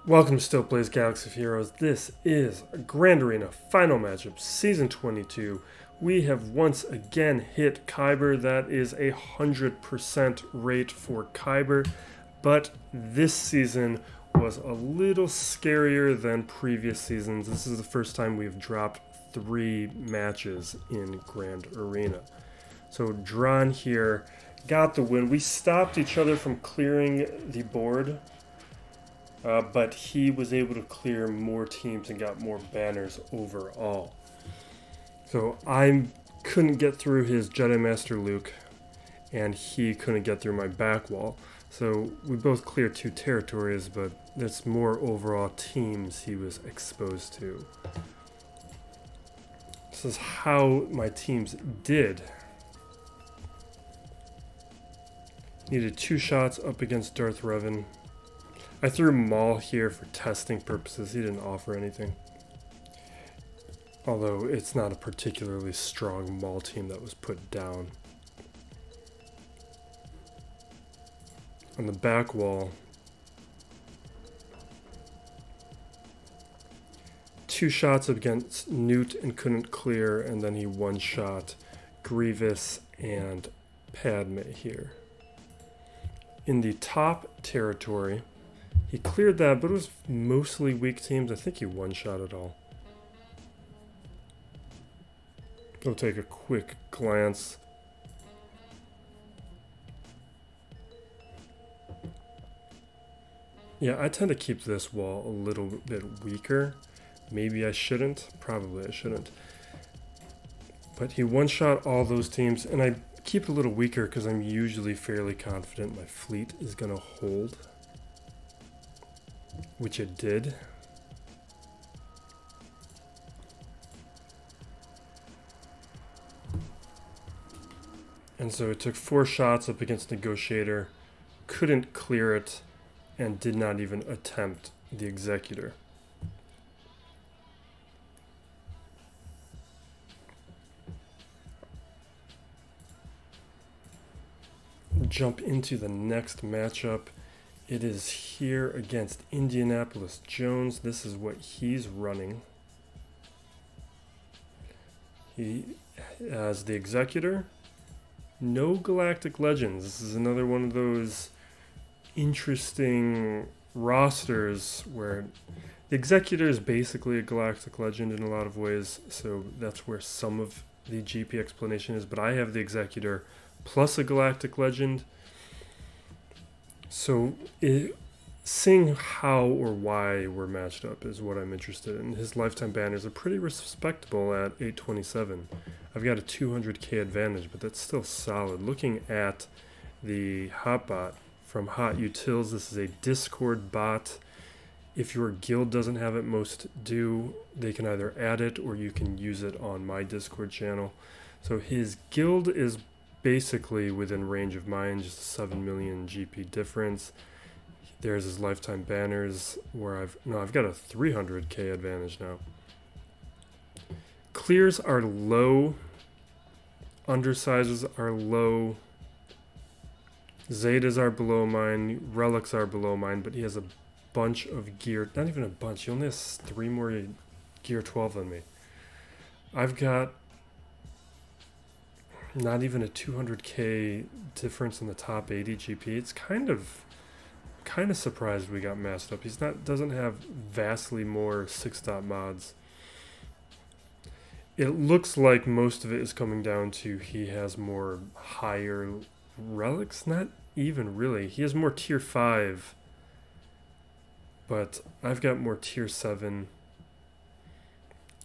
Welcome to Still Plays Galaxy of Heroes. This is a Grand Arena Final Matchup, Season 22. We have once again hit kyber. That is 100% rate for kyber, but this season was a little scarier than previous seasons. This is the first time we've dropped 3 matches in Grand Arena. So Dran here got the win. We stopped each other from clearing the board. But he was able to clear more teams and got more banners overall. So I couldn't get through his Jedi Master Luke, and he couldn't get through my back wall. So we both cleared 2 territories, but that's more overall teams he was exposed to. This is how my teams did. Needed 2 shots up against Darth Revan. I threw Maul here for testing purposes. He didn't offer anything. Although it's not a particularly strong Maul team that was put down. On the back wall, 2 shots against Nute and couldn't clear, and then he one-shot Grievous and Padme here. In the top territory, he cleared that, but it was mostly weak teams. I think he one-shot it all. Go take a quick glance. Yeah, I tend to keep this wall a little bit weaker. Maybe I shouldn't. Probably I shouldn't. But he one-shot all those teams, and I keep it a little weaker because I'm usually fairly confident my fleet is going to hold. Which it did. And so it took 4 shots up against Negotiator, couldn't clear it, and did not even attempt the Executor. Jump into the next matchup. It is here against Indianapolis Jones. This is what he's running. He has the Executor. No Galactic Legends. This is another one of those interesting rosters where the Executor is basically a Galactic Legend in a lot of ways. So that's where some of the GP explanation is. But I have the Executor plus a Galactic Legend. So seeing how or why we're matched up is what I'm interested in. His lifetime banners are pretty respectable at 827. I've got a 200k advantage, but that's still solid. Looking at the Hotbot from Hot Utils, this is a Discord bot. If your guild doesn't have it, most do. They can either add it or you can use it on my Discord channel. So his guild is basically within range of mine, just a 7 million GP difference. There's his lifetime banners where I've got a 300k advantage now. Clears are low, undersizes are low, Zetas are below mine, relics are below mine, but he has a bunch of gear, not even a bunch, he only has 3 more gear 12 than me. I've got not even a 200k difference in the top 80 GP. It's kind of surprised we got masked up. Doesn't have vastly more 6-dot mods. It looks like most of it is coming down to he has more higher relics. Not even really. He has more tier 5, but I've got more tier 7.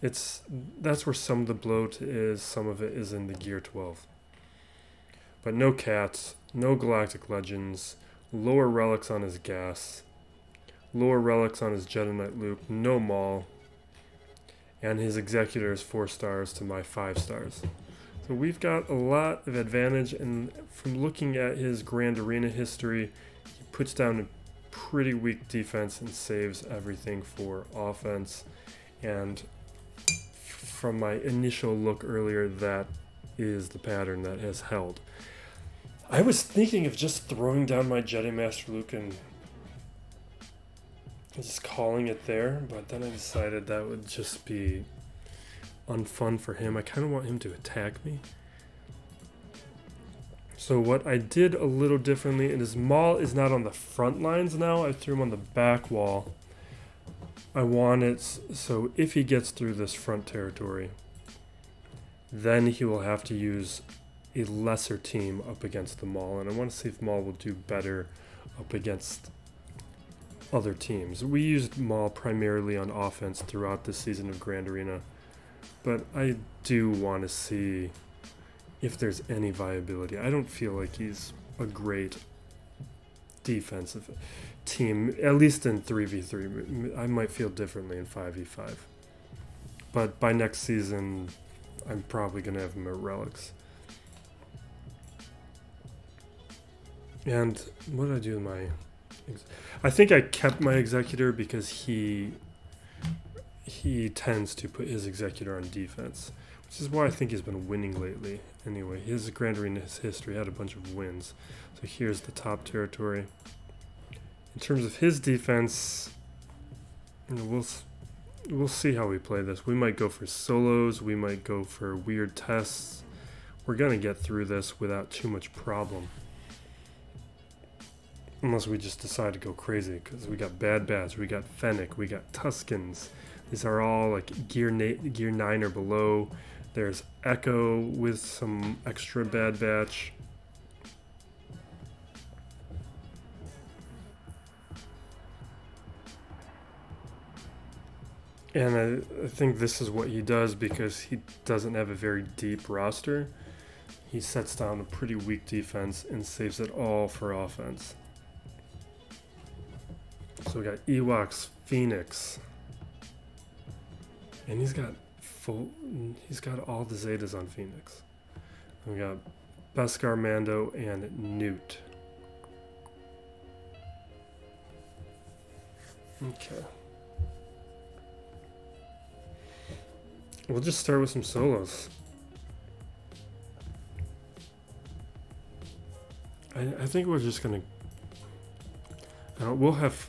That's where some of the bloat is, some of it is in the gear 12. But no cats, no Galactic Legends, lower relics on his gas, lower relics on his Jedi Knight Luke, no Maul, and his Executor is 4 stars to my 5 stars. So we've got a lot of advantage, and from looking at his Grand Arena history, he puts down a pretty weak defense and saves everything for offense. And from my initial look earlier, that is the pattern that has held. I was thinking of just throwing down my Jedi Master Luke and just calling it there, but then I decided that would just be unfun for him. I kind of want him to attack me. So what I did a little differently, and his Maul is not on the front lines now, I threw him on the back wall. I want it so if he gets through this front territory, then he will have to use a lesser team up against the Maul, and I want to see if Maul will do better up against other teams. We used Maul primarily on offense throughout this season of Grand Arena, but I do want to see if there's any viability. I don't feel like he's a great defensive team, at least in 3v3. I might feel differently in 5v5. But by next season, I'm probably going to have him at Relics. And what did I do with my... I think I kept my Executor because he tends to put his Executor on defense, which is why I think he's been winning lately. Anyway, his Grand Arena history had a bunch of wins. So here's the top territory. In terms of his defense, you know, we'll see how we play this. We might go for solos. We might go for weird tests. We're going to get through this without too much problem. Unless we just decide to go crazy, because we got Bad Bats, we got Fennec, we got Tuskens. These are all like gear 9 or below. There's Echo with some extra Bad Batch. And I think this is what he does because he doesn't have a very deep roster. He sets down a pretty weak defense and saves it all for offense. So we got Ewoks, Phoenix, and he's got all the Zetas on Phoenix. We got Beskar, Mando, and Nute. Okay. We'll just start with some solos. I think we're just gonna...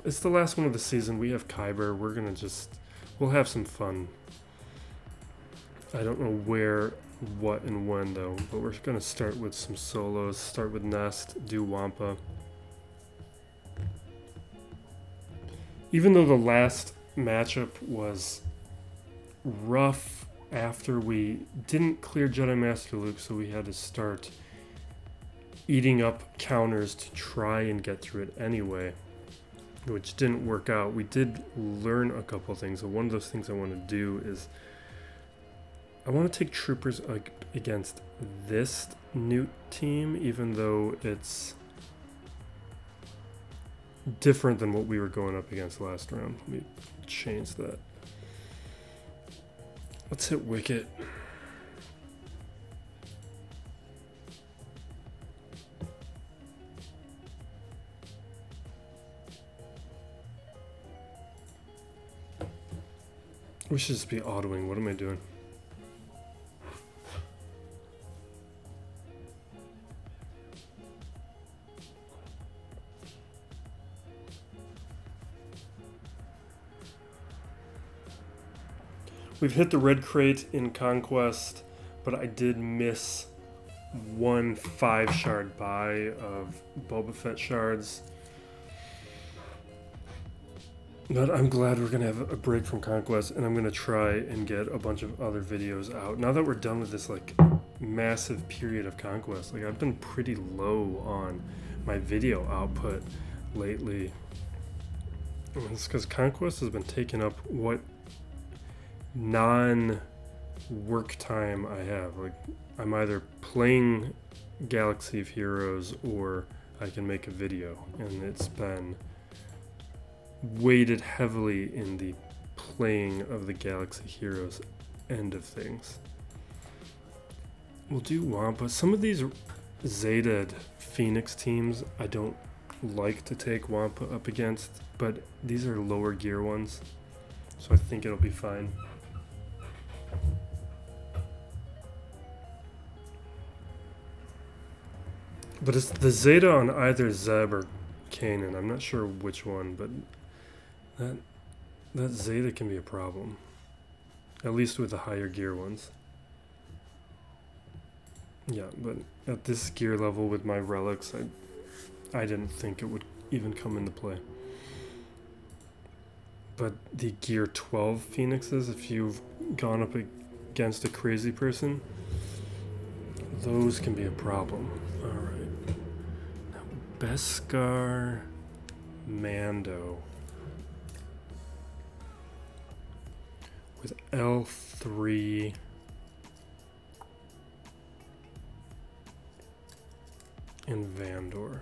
it's the last one of the season. We have Kyber. We'll have some fun. I don't know where, what, and when though, but we're gonna start with some solos. Start with Nest, do Wampa. Even though the last matchup was rough after we didn't clear Jedi Master Luke, so we had to start eating up counters to try and get through it anyway, which didn't work out. We did learn a couple things. So one of those things I want to do is I want to take troopers against this Nute team, even though it's different than what we were going up against last round. Let me change that. Let's hit Wicket. We should just be autoing. What am I doing? We've hit the red crate in Conquest, but I did miss one 5-shard buy of Boba Fett shards. But I'm glad we're going to have a break from Conquest, and I'm going to try and get a bunch of other videos out. Now that we're done with this like massive period of Conquest, like I've been pretty low on my video output lately. It's because Conquest has been taking up what non-work time I have. Like I'm either playing Galaxy of Heroes or I can make a video, and it's been weighted heavily in the playing of the Galaxy Heroes end of things. We'll do Wampa. Some of these Zeta Phoenix teams I don't like to take Wampa up against, but these are lower gear ones, so I think it'll be fine. But it's the Zeta on either Zeb or Kanan. I'm not sure which one, but That Zeta can be a problem. At least with the higher gear ones. Yeah, but at this gear level with my relics, I didn't think it would even come into play. But the gear 12 phoenixes, if you've gone up against a crazy person, those can be a problem. Alright. Now, Beskar, Mando. With L3. And Vandor.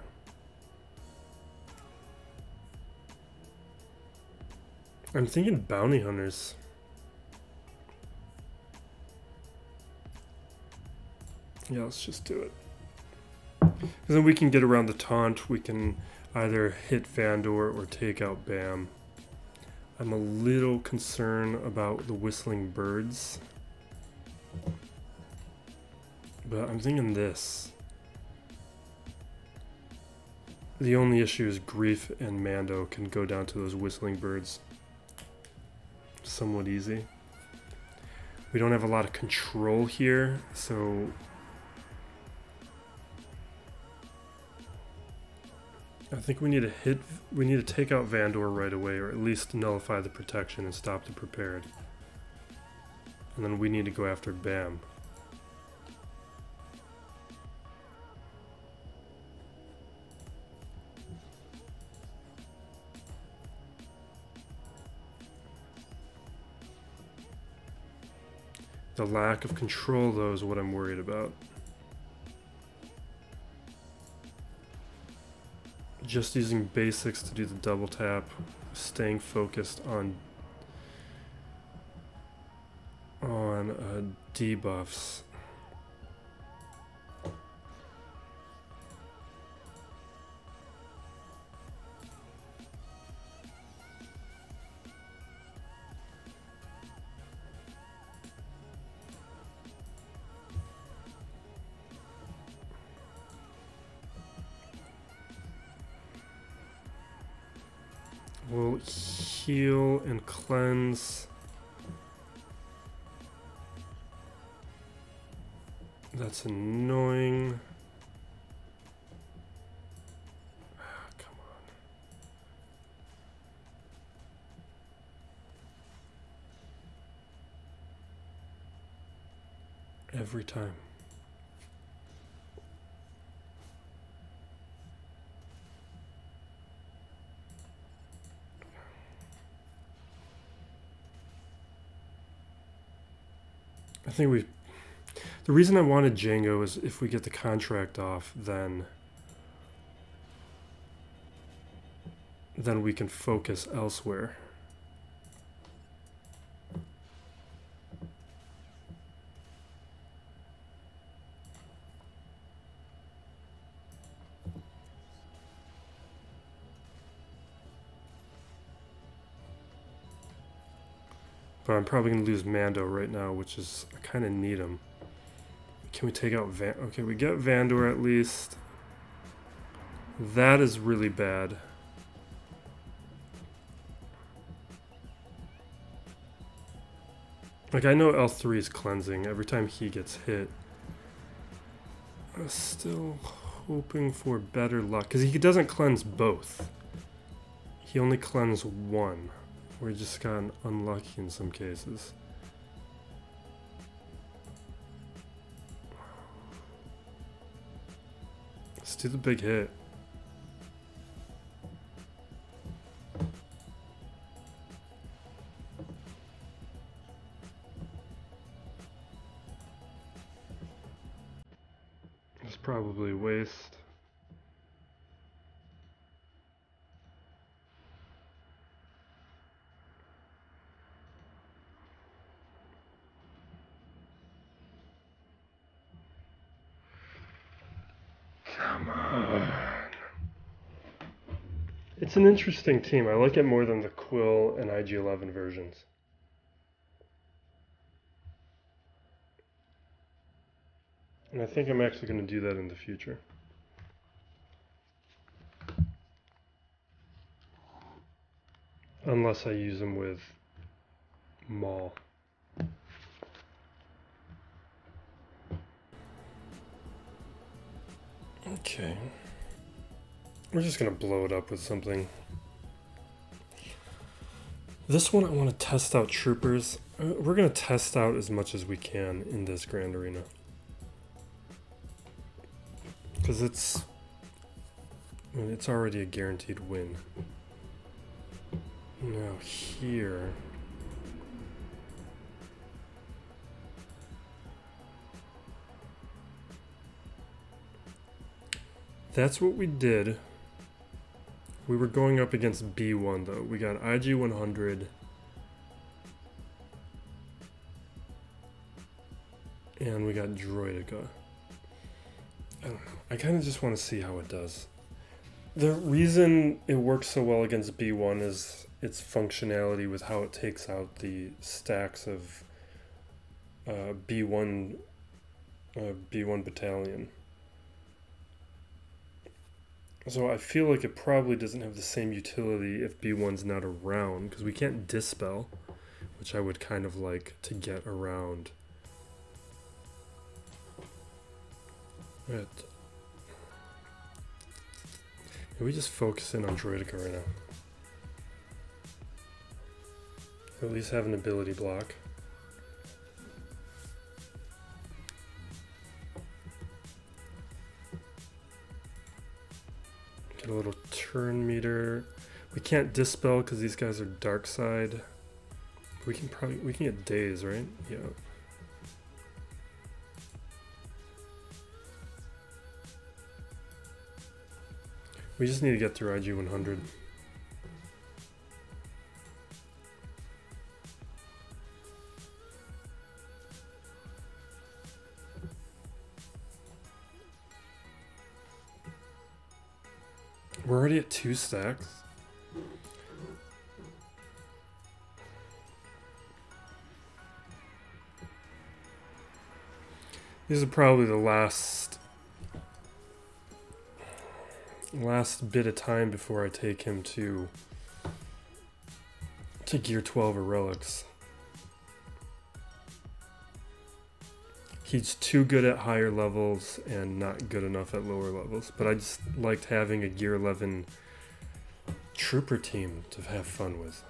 I'm thinking bounty hunters. Yeah, let's just do it. Because then we can get around the taunt. We can either hit Vandor or take out Bam. I'm a little concerned about the whistling birds. But I'm thinking this. The only issue is Grief and Mando can go down to those whistling birds somewhat easy. We don't have a lot of control here, so I think we need to take out Vandor right away, or at least nullify the protection and stop the prepared. And then we need to go after Bam. The lack of control, though, is what I'm worried about. Just using basics to do the double tap, staying focused on debuffs. We'll heal and cleanse. That's annoying. Ah, come on. Every time. I think the reason I wanted Jango is if we get the contract off, then we can focus elsewhere. But I'm probably going to lose Mando right now, which is, I kind of need him. Can we take out okay, we get Vandor at least. That is really bad. Like, I know L3 is cleansing every time he gets hit. I'm still hoping for better luck, because he doesn't cleanse both. He only cleanses one. We just got unlucky in some cases. Let's do the big hit. It's probably a waste. It's an interesting team. I like it more than the Quill and IG-11 versions. And I think I'm actually going to do that in the future. Unless I use them with Maul. Okay. We're just gonna blow it up with something. This one I want to test out troopers. We're gonna test out as much as we can in this Grand Arena. Because it's already a guaranteed win. Now here. That's what we did. We were going up against B1 though. We got IG 100. And we got Droideka. I don't know. I kind of just want to see how it does. The reason it works so well against B1 is its functionality with how it takes out the stacks of B1 battalion. So I feel like it probably doesn't have the same utility if B1's not around, because we can't dispel, which I would kind of like to get around. Right. Can we just focus in on Droideka right now? At least have an ability block. Get a little turn meter. We can't dispel because these guys are dark side. We can get days, right? Yeah. We just need to get through IG 100. We're already at 2 stacks. This is probably the last bit of time before I take him to gear 12 or relics. He's too good at higher levels and not good enough at lower levels. But I just liked having a gear 11 trooper team to have fun with.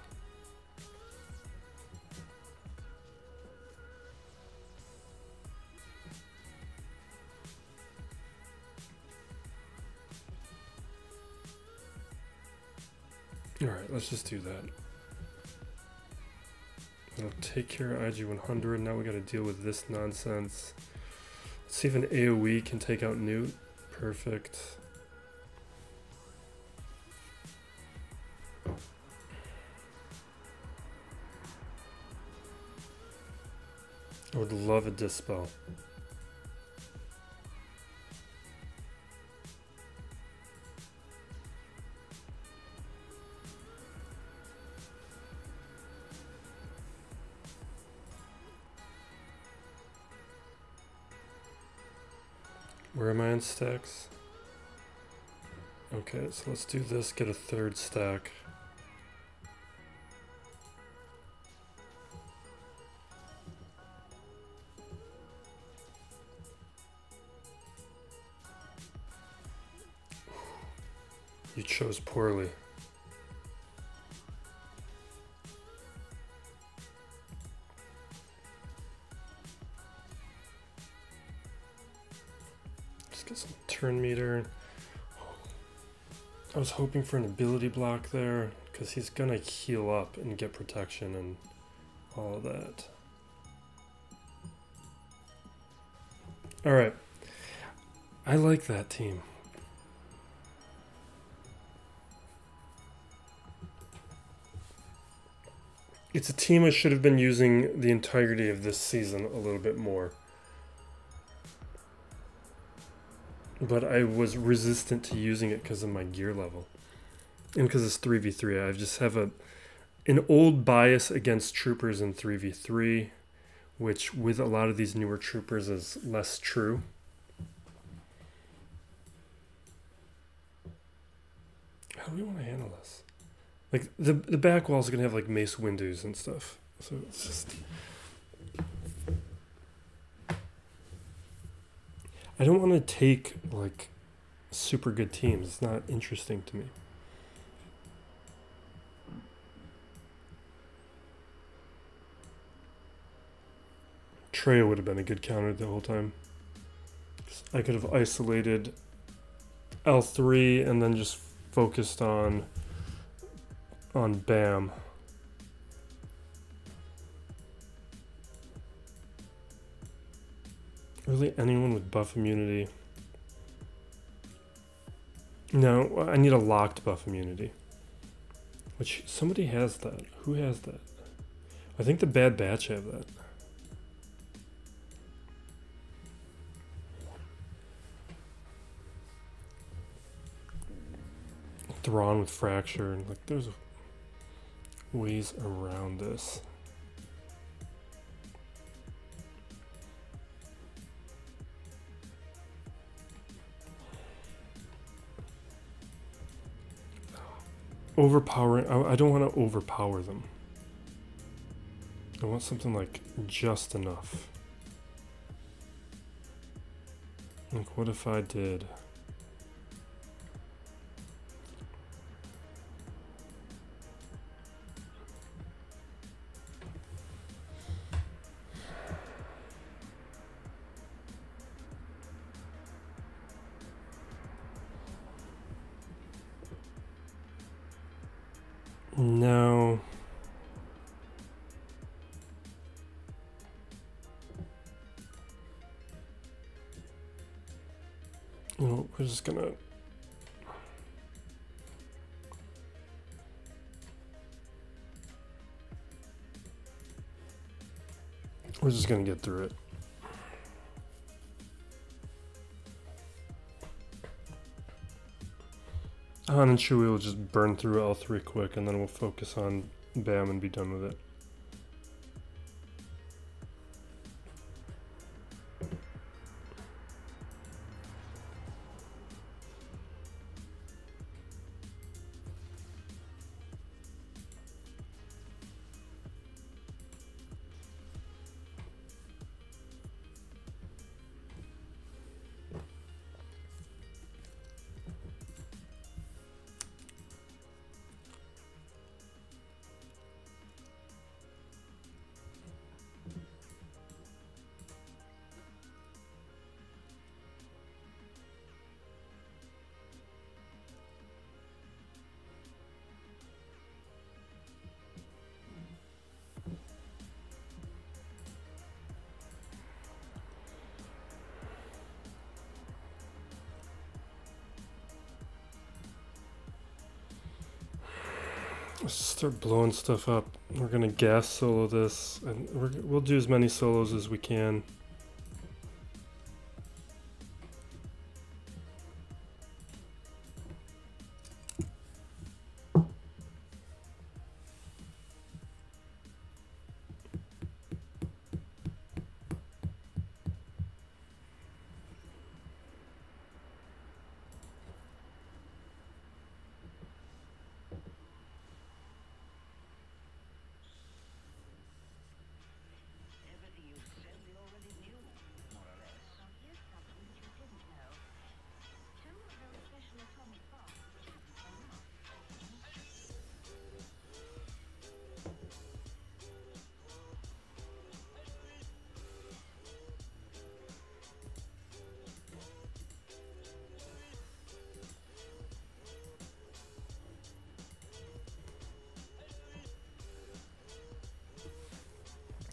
Alright, let's just do that. It'll take care of IG 100. Now we gotta deal with this nonsense. Let's see if an AoE can take out Nute. Perfect. I would love a dispel. Where am I in stacks? Okay, so let's do this, get a 3rd stack. You chose poorly. Get some turn meter. I was hoping for an ability block there because he's gonna heal up and get protection and all of that. Alright. I like that team. It's a team I should have been using the entirety of this season a little bit more. But I was resistant to using it because of my gear level. And because it's 3v3. I just have an old bias against troopers in 3v3, which with a lot of these newer troopers is less true. How do we want to handle this? Like the back wall is gonna have like mace windows and stuff. So it's just, I don't want to take like super good teams. It's not interesting to me. Treo would have been a good counter the whole time. I could have isolated L3 and then just focused on BAM. Really, anyone with buff immunity? No, I need a locked buff immunity. Which, somebody has that. Who has that? I think the Bad Batch have that. Thrawn with Fracture, and like there's ways around this. Overpowering, I don't want to overpower them. I want something like just enough. Like what if I did? No. You know, we're just gonna... We're just gonna get through it. Han and Chewie will just burn through L3 quick, and then we'll focus on BAM and be done with it. Let's start blowing stuff up. We're gonna gas solo this, and we'll do as many solos as we can.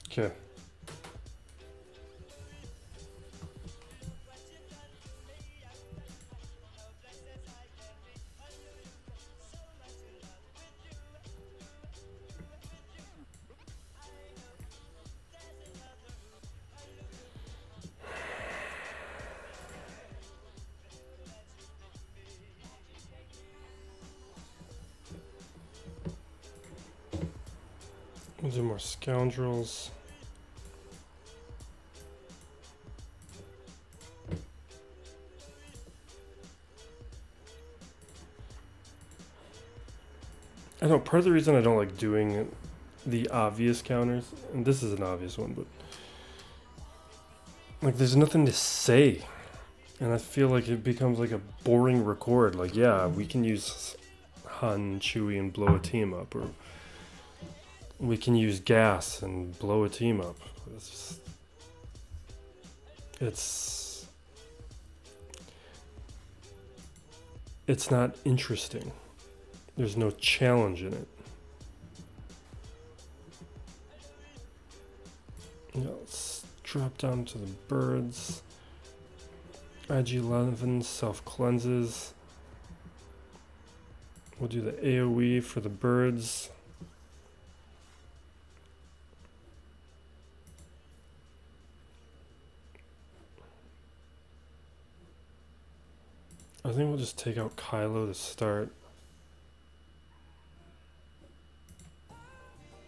Okay. We'll do more scoundrels. I know part of the reason I don't like doing the obvious counters, and this is an obvious one, but like there's nothing to say. And I feel like it becomes like a boring record. Like, yeah, we can use Han, Chewie, and blow a team up, or we can use gas and blow a team up. It's not interesting. There's no challenge in it. Yeah, let's drop down to the birds. IG-11 self-cleanses. We'll do the AoE for the birds. I think we'll just take out Kylo to start.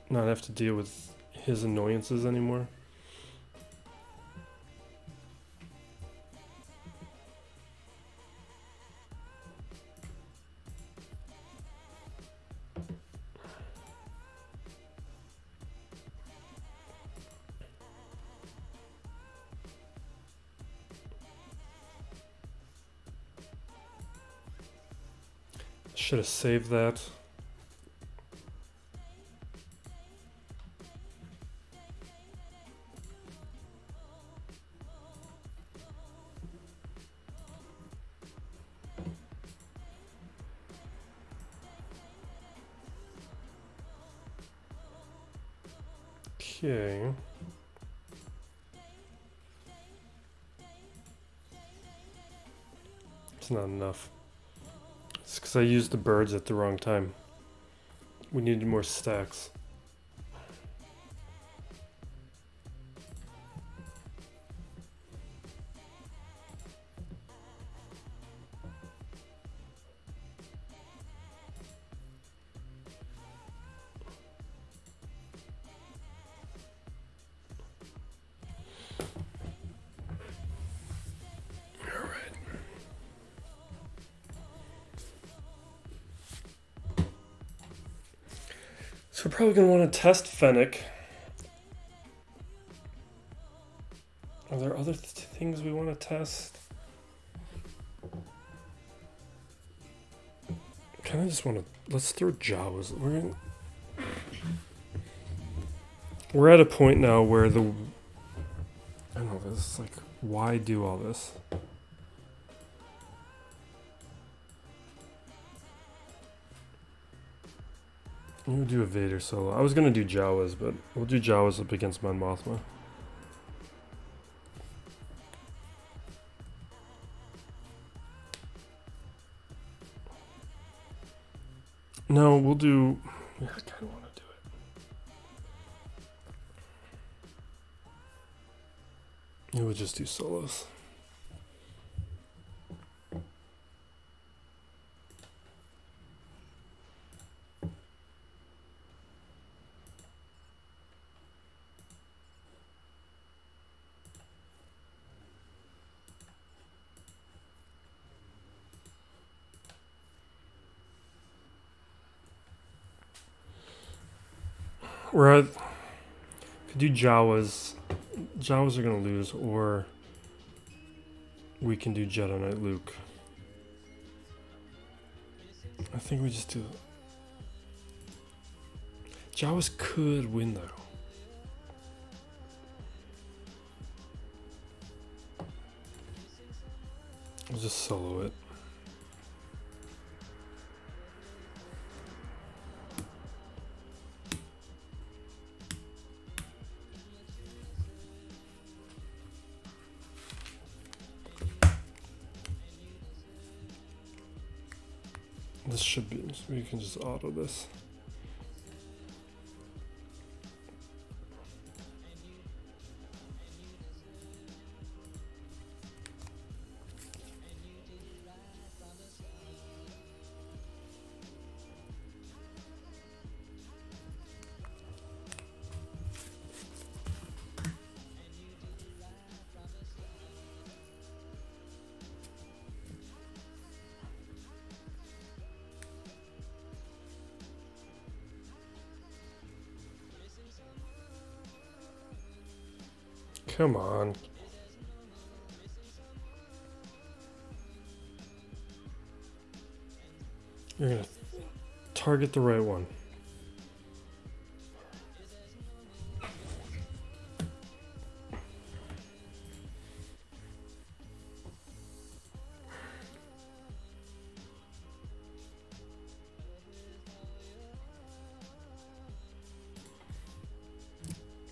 Not have to deal with his annoyances anymore. Should have saved that. Okay. It's not enough. It's because I used the birds at the wrong time. We needed more stacks. So we're probably going to want to test Fennec. Are there other things we want to test? Kind of just want to... Let's throw Jawas. We're at a point now where the... I don't know, this is like... Why do all this? We'll do a Vader solo. I was going to do Jawas, but we'll do Jawas up against Mon Mothma. No, we'll do... Yeah, I kind of want to do it. Yeah, we'll just do solos. We're at... Could do Jawas. Jawas are going to lose, or we can do Jedi Knight Luke. I think we just do... Jawas could win, though. We'll just solo it. This should be, we can just auto this. Come on. You're gonna target the right one.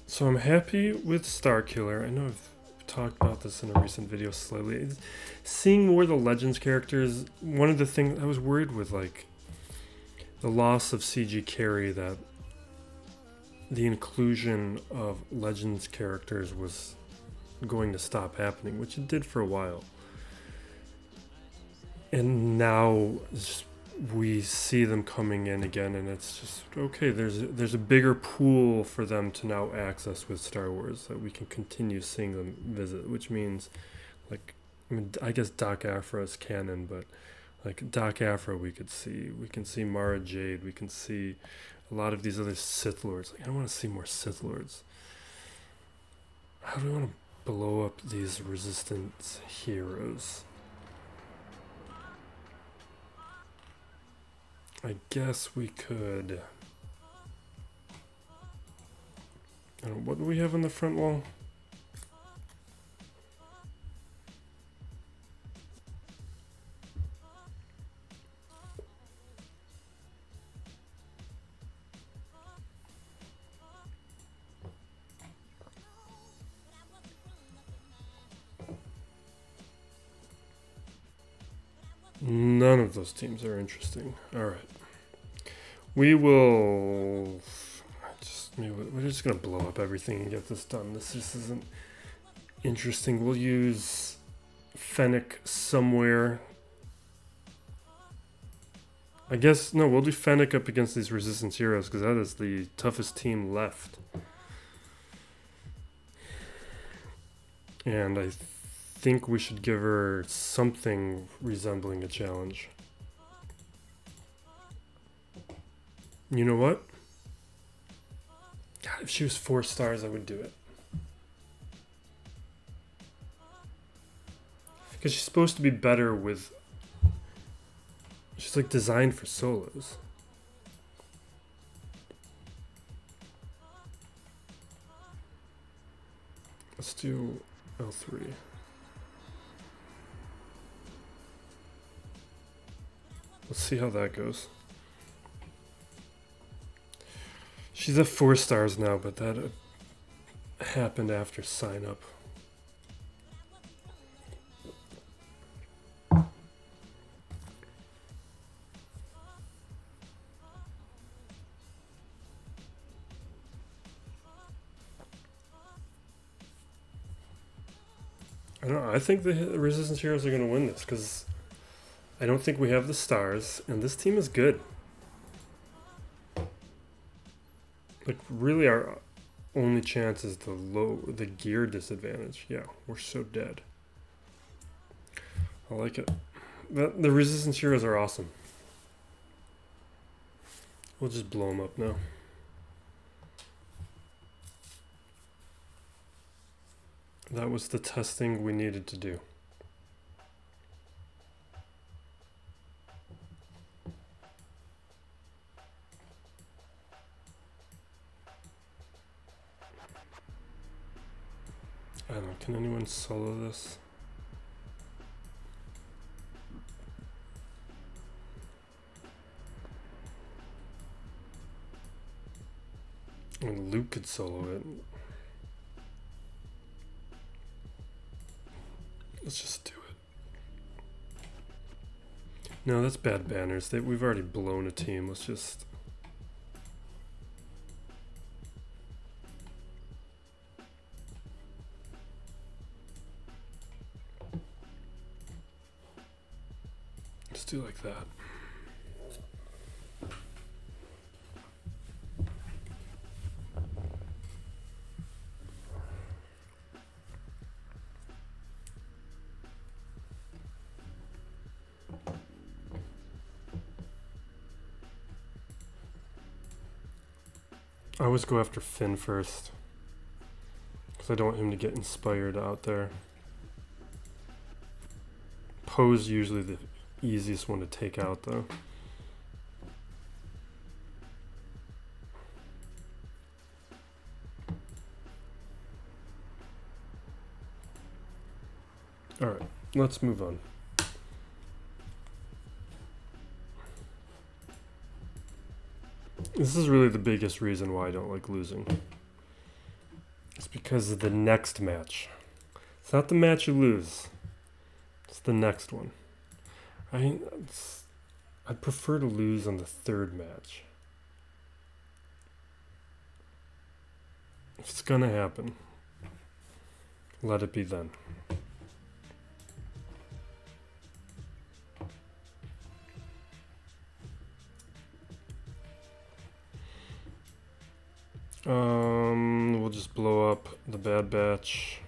So I'm happy with Starkiller. I know I've talked about this in a recent video slightly. Seeing more of the Legends characters, one of the things I was worried with, like the loss of CG carry, that the inclusion of Legends characters was going to stop happening, which it did for a while. And now we see them coming in again, and it's just okay. There's a bigger pool for them to now access with Star Wars that we can continue seeing them visit, which means, like, I mean, I guess Doc Aphra is canon, but like Doc Aphra, we can see Mara Jade, we can see a lot of these other Sith Lords. Like, I want to see more Sith Lords. How do we want to blow up these Resistance heroes? I guess we could. I don't know, what do we have on the front wall? None of those teams are interesting. All right. We will we're just gonna blow up everything and get this done. This just isn't interesting. We'll use Fennec somewhere. I guess, no, we'll do Fennec up against these Resistance heroes because that is the toughest team left. And I think we should give her something resembling a challenge. You know what? God, if she was 4 stars, I would do it. Because she's supposed to be better with... She's like designed for solos. Let's do L3. Let's see how that goes. She's at 4 stars now, but that happened after sign up. I don't know. I think the Resistance heroes are going to win this because I don't think we have the stars, and this team is good. Like, really, our only chance is the gear disadvantage. Yeah, we're so dead. I like it. But the Resistance heroes are awesome. We'll just blow them up now. That was the testing we needed to do. I don't know, can anyone solo this? I mean, Luke could solo it. Let's just do it. No, that's bad banners. We've already blown a team. Let's just... Let's do like that. I always go after Finn first. because I don't want him to get inspired out there. Poe's usually the easiest one to take out though. Alright, let's move on. This is really the biggest reason why I don't like losing. It's because of the next match. It's not the match you lose. It's the next one. I'd prefer to lose on the third match. If it's gonna happen, let it be then. We'll just blow up the Bad Batch.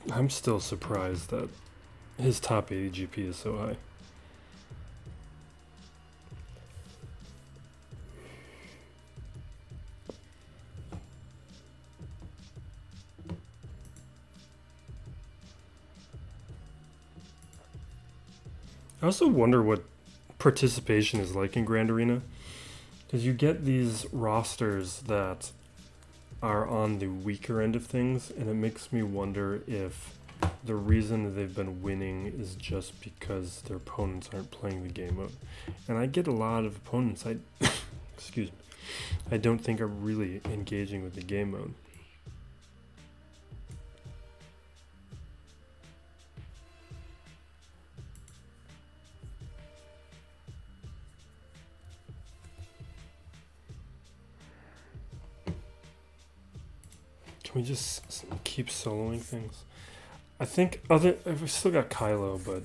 I'm still surprised that his top 80 GP is so high. I also wonder what participation is like in Grand Arena, because you get these rosters that are on the weaker end of things, and it makes me wonder if the reason they've been winning is just because their opponents aren't playing the game mode. And I get a lot of opponents excuse me, I don't think are really engaging with the game mode. Can we just keep soloing things? I think I've still got Kylo, but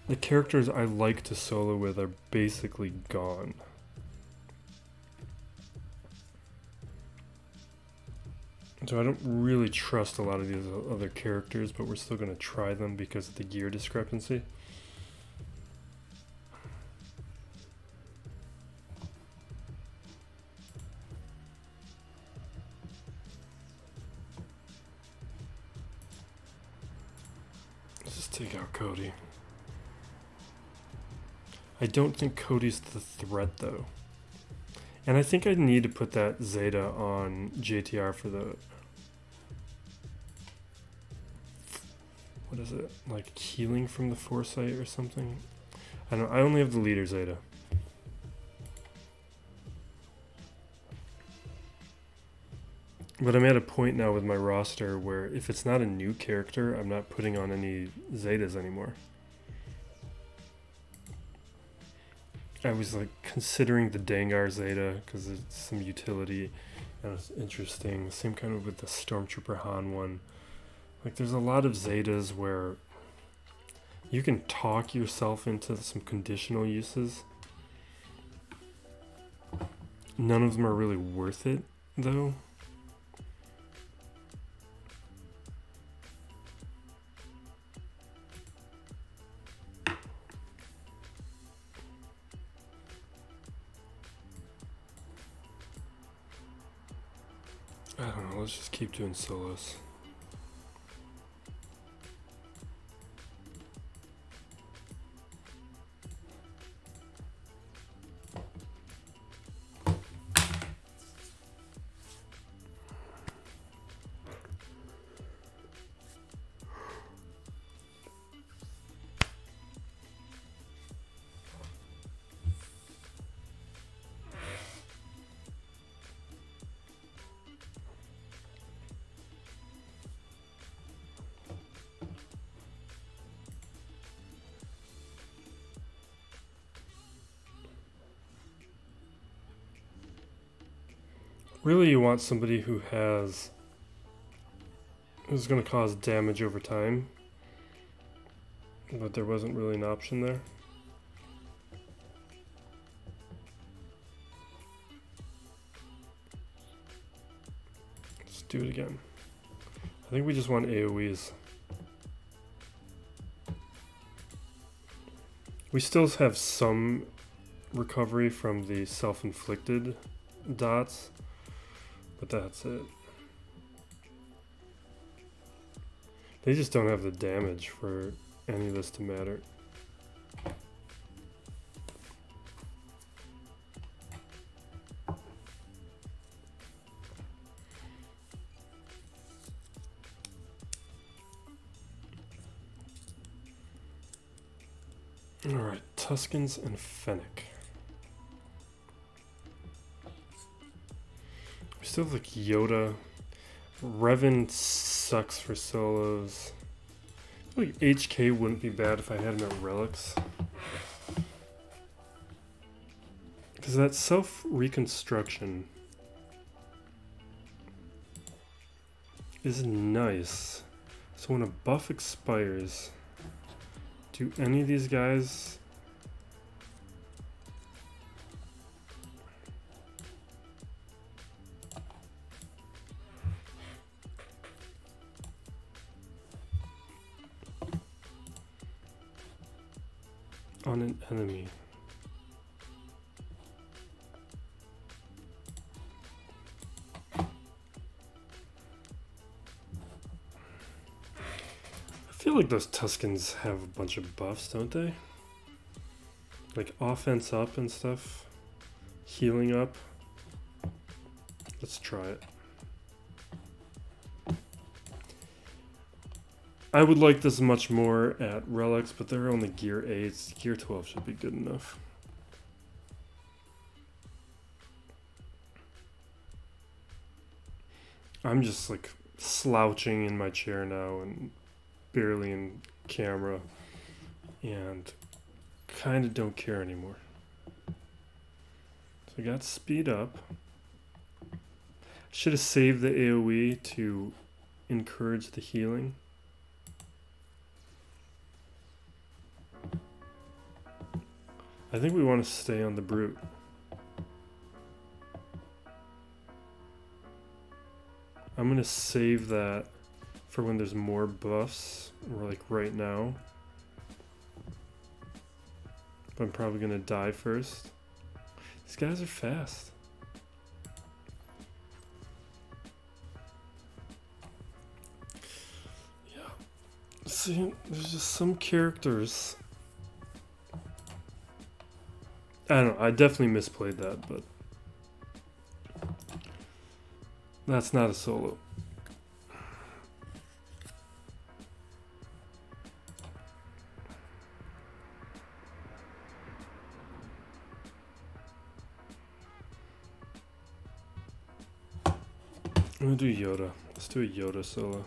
the characters I like to solo with are basically gone. So I don't really trust a lot of these other characters, but we're still going to try them because of the gear discrepancy. Take out Cody. I don't think Cody's the threat though. And I think I need to put that Zeta on JTR for the... What is it? Like healing from the foresight or something? I don't know. I only have the leader Zeta. But I'm at a point now with my roster where if it's not a new character, I'm not putting on any Zetas anymore. I was like considering the Dengar Zeta because it's some utility and it's interesting. Same kind of with the Stormtrooper Han one. Like there's a lot of Zetas where you can talk yourself into some conditional uses. None of them are really worth it though. I don't know, let's just keep doing solos. Really, you want somebody who's going to cause damage over time, but there wasn't really an option there. Let's do it again. I think we just want AoEs. We still have some recovery from the self-inflicted dots, but that's it. They just don't have the damage for any of this to matter. Alright, Tuskens and Fennec. We still have like Yoda. Revan sucks for solos. I feel like HK wouldn't be bad if I had him at relics. Because that self-reconstruction is nice. So when a buff expires, do any of these guys on an enemy? I feel like those Tuskens have a bunch of buffs, don't they? Like offense up and stuff. Healing up. Let's try it. I would like this much more at relics, but they're only gear 8. Gear 12 should be good enough. I'm just like slouching in my chair now and barely in camera and kind of don't care anymore. So I got speed up. Should have saved the AoE to encourage the healing. I think we want to stay on the brute. I'm going to save that for when there's more buffs, or like right now. But I'm probably going to die first. These guys are fast. Yeah. See, there's just some characters. I don't know, I definitely misplayed that, but that's not a solo. I'm gonna do Yoda. Let's do a Yoda solo.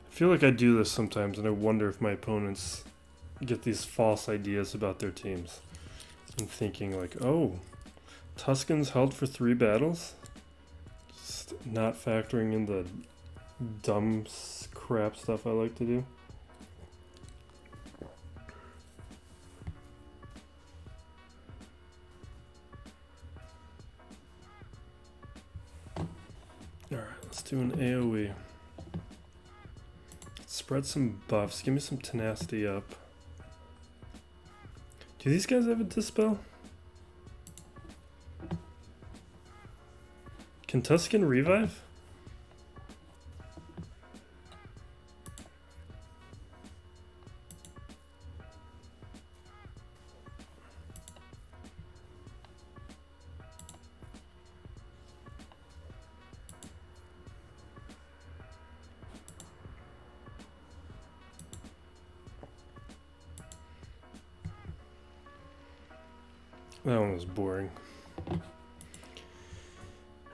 I feel like I do this sometimes, and I wonder if my opponents get these false ideas about their teams. I'm thinking like, oh, Tuskens held for 3 battles? Just not factoring in the dumb crap stuff I like to do. Alright, let's do an AoE. Spread some buffs. Give me some tenacity up. Do these guys have a dispel? Can Tusken revive? That one was boring.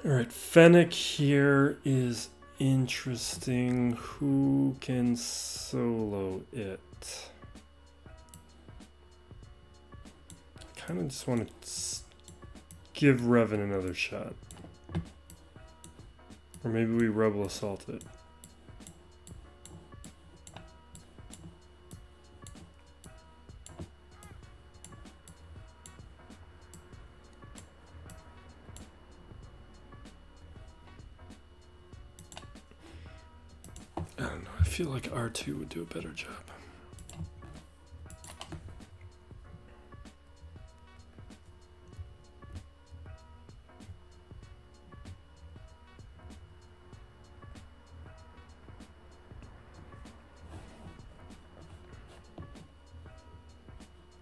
Alright, Fennec here is interesting. Who can solo it? I kind of just want to give Revan another shot. Or maybe we Rebel Assault it. feel like R2 would do a better job.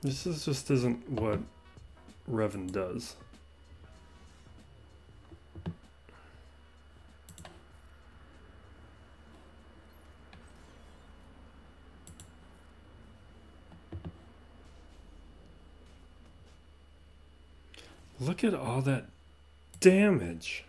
This just isn't what Revan does. Look at all that damage.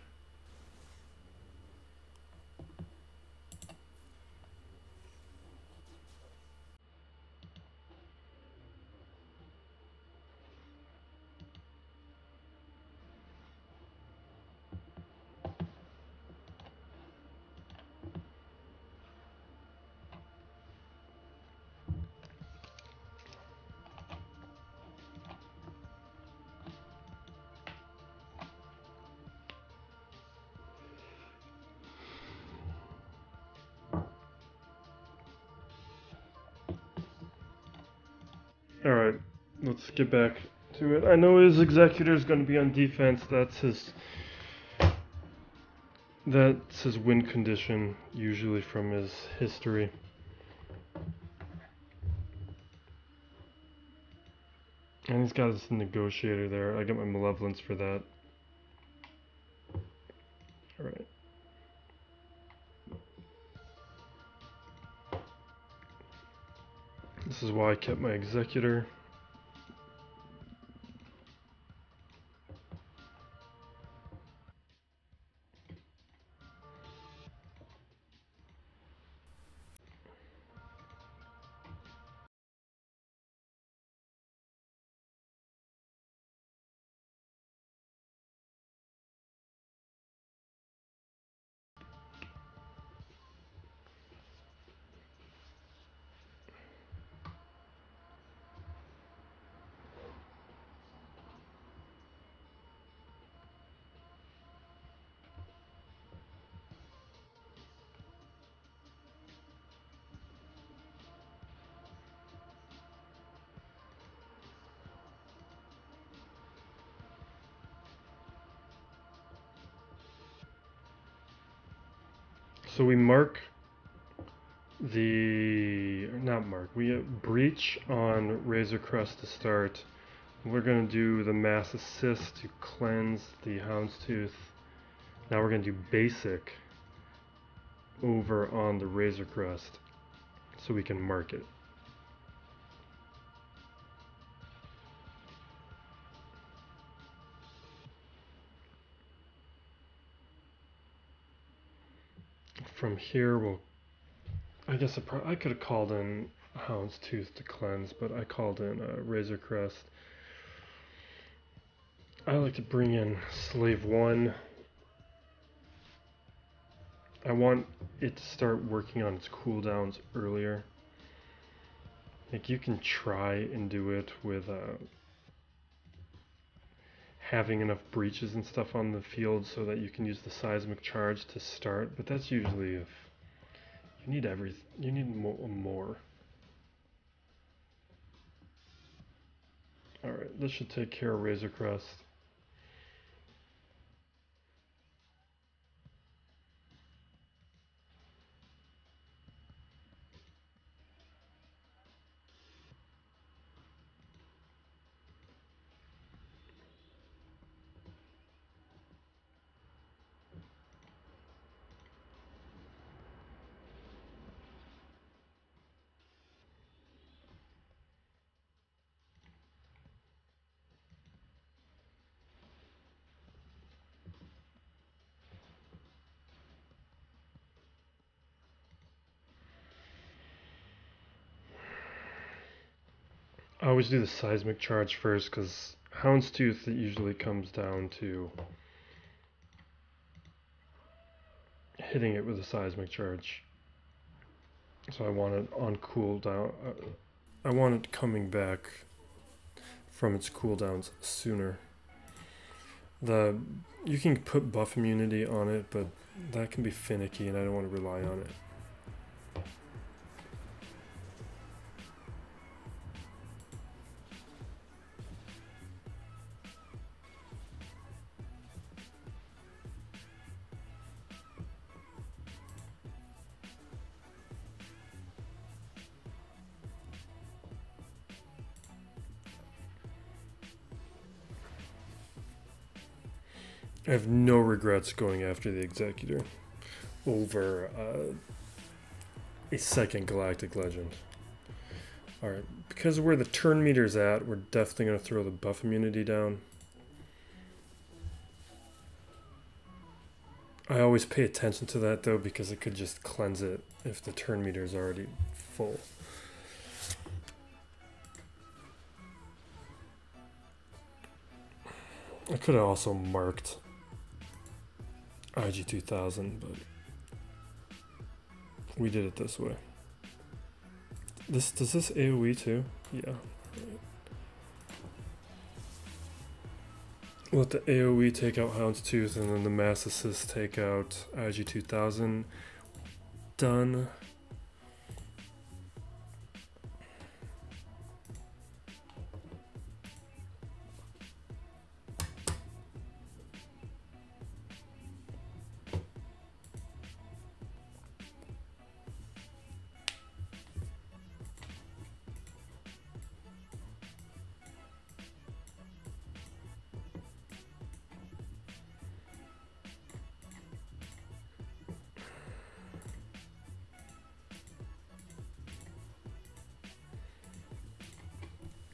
Alright, let's get back to it. I know his Executor is going to be on defense. That's his win condition, usually from his history. And he's got his Negotiator there. I get my Malevolence for that. Alright. This is why I kept my Executor. So we mark we breach on Razor Crest to start. We're going to do the mass assist to cleanse the Houndstooth. Now we're going to do basic over on the Razor Crest so we can mark it. From here, I guess I could have called in Houndstooth to cleanse, but I called in Razor Crest. I like to bring in Slave 1. I want it to start working on its cooldowns earlier. Like, you can try and do it with having enough breaches and stuff on the field so that you can use the seismic charge to start, but that's usually if you need you need more. Alright, this should take care of Razor Crest. I always do the seismic charge first because Houndstooth, it usually comes down to hitting it with a seismic charge. So I want it on cooldown. I want it coming back from its cooldowns sooner. You can put buff immunity on it, but that can be finicky and I don't want to rely on it. I have no regrets going after the Executor over a second Galactic Legend. Alright, because of where the turn meter's at, we're definitely going to throw the buff immunity down. I always pay attention to that though, because it could just cleanse it if the turn meter is already full. I could have also marked IG-2000, but we did it this way. Does this AoE too? Yeah. Let the AoE take out Houndstooth, and then the Mass Assist take out IG-2000. Done.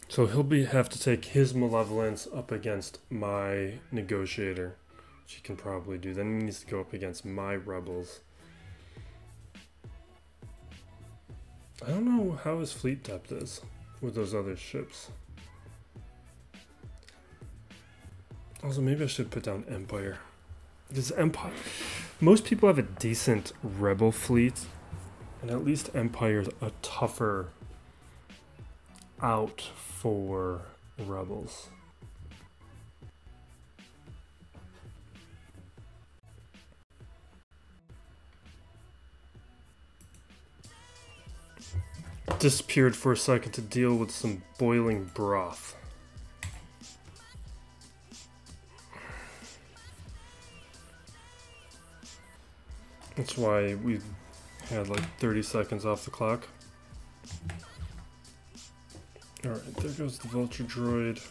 So he'll have to take his Malevolence up against my Negotiator, which he can probably do. Then he needs to go up against my Rebels. I don't know how his fleet depth is with those other ships. Also, maybe I should put down Empire. Because Empire, most people have a decent Rebel fleet, and at least Empire's a tougher out for Rebels. Disappeared for a second to deal with some boiling broth. That's why we had like 30 seconds off the clock. Alright, there goes the Vulture Droid.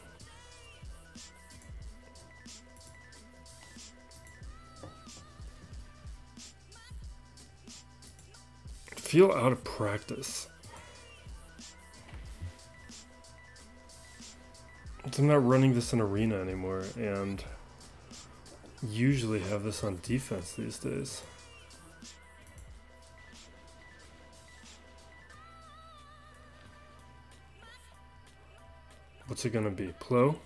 I feel out of practice. I'm not running this in Arena anymore, and usually have this on defense these days. What's it gonna be? Plo?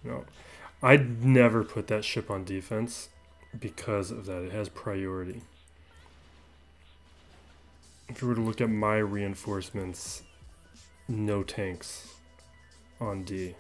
No. I'd never put that ship on defense because of that. It has priority. If you were to look at my reinforcements, no tanks on D.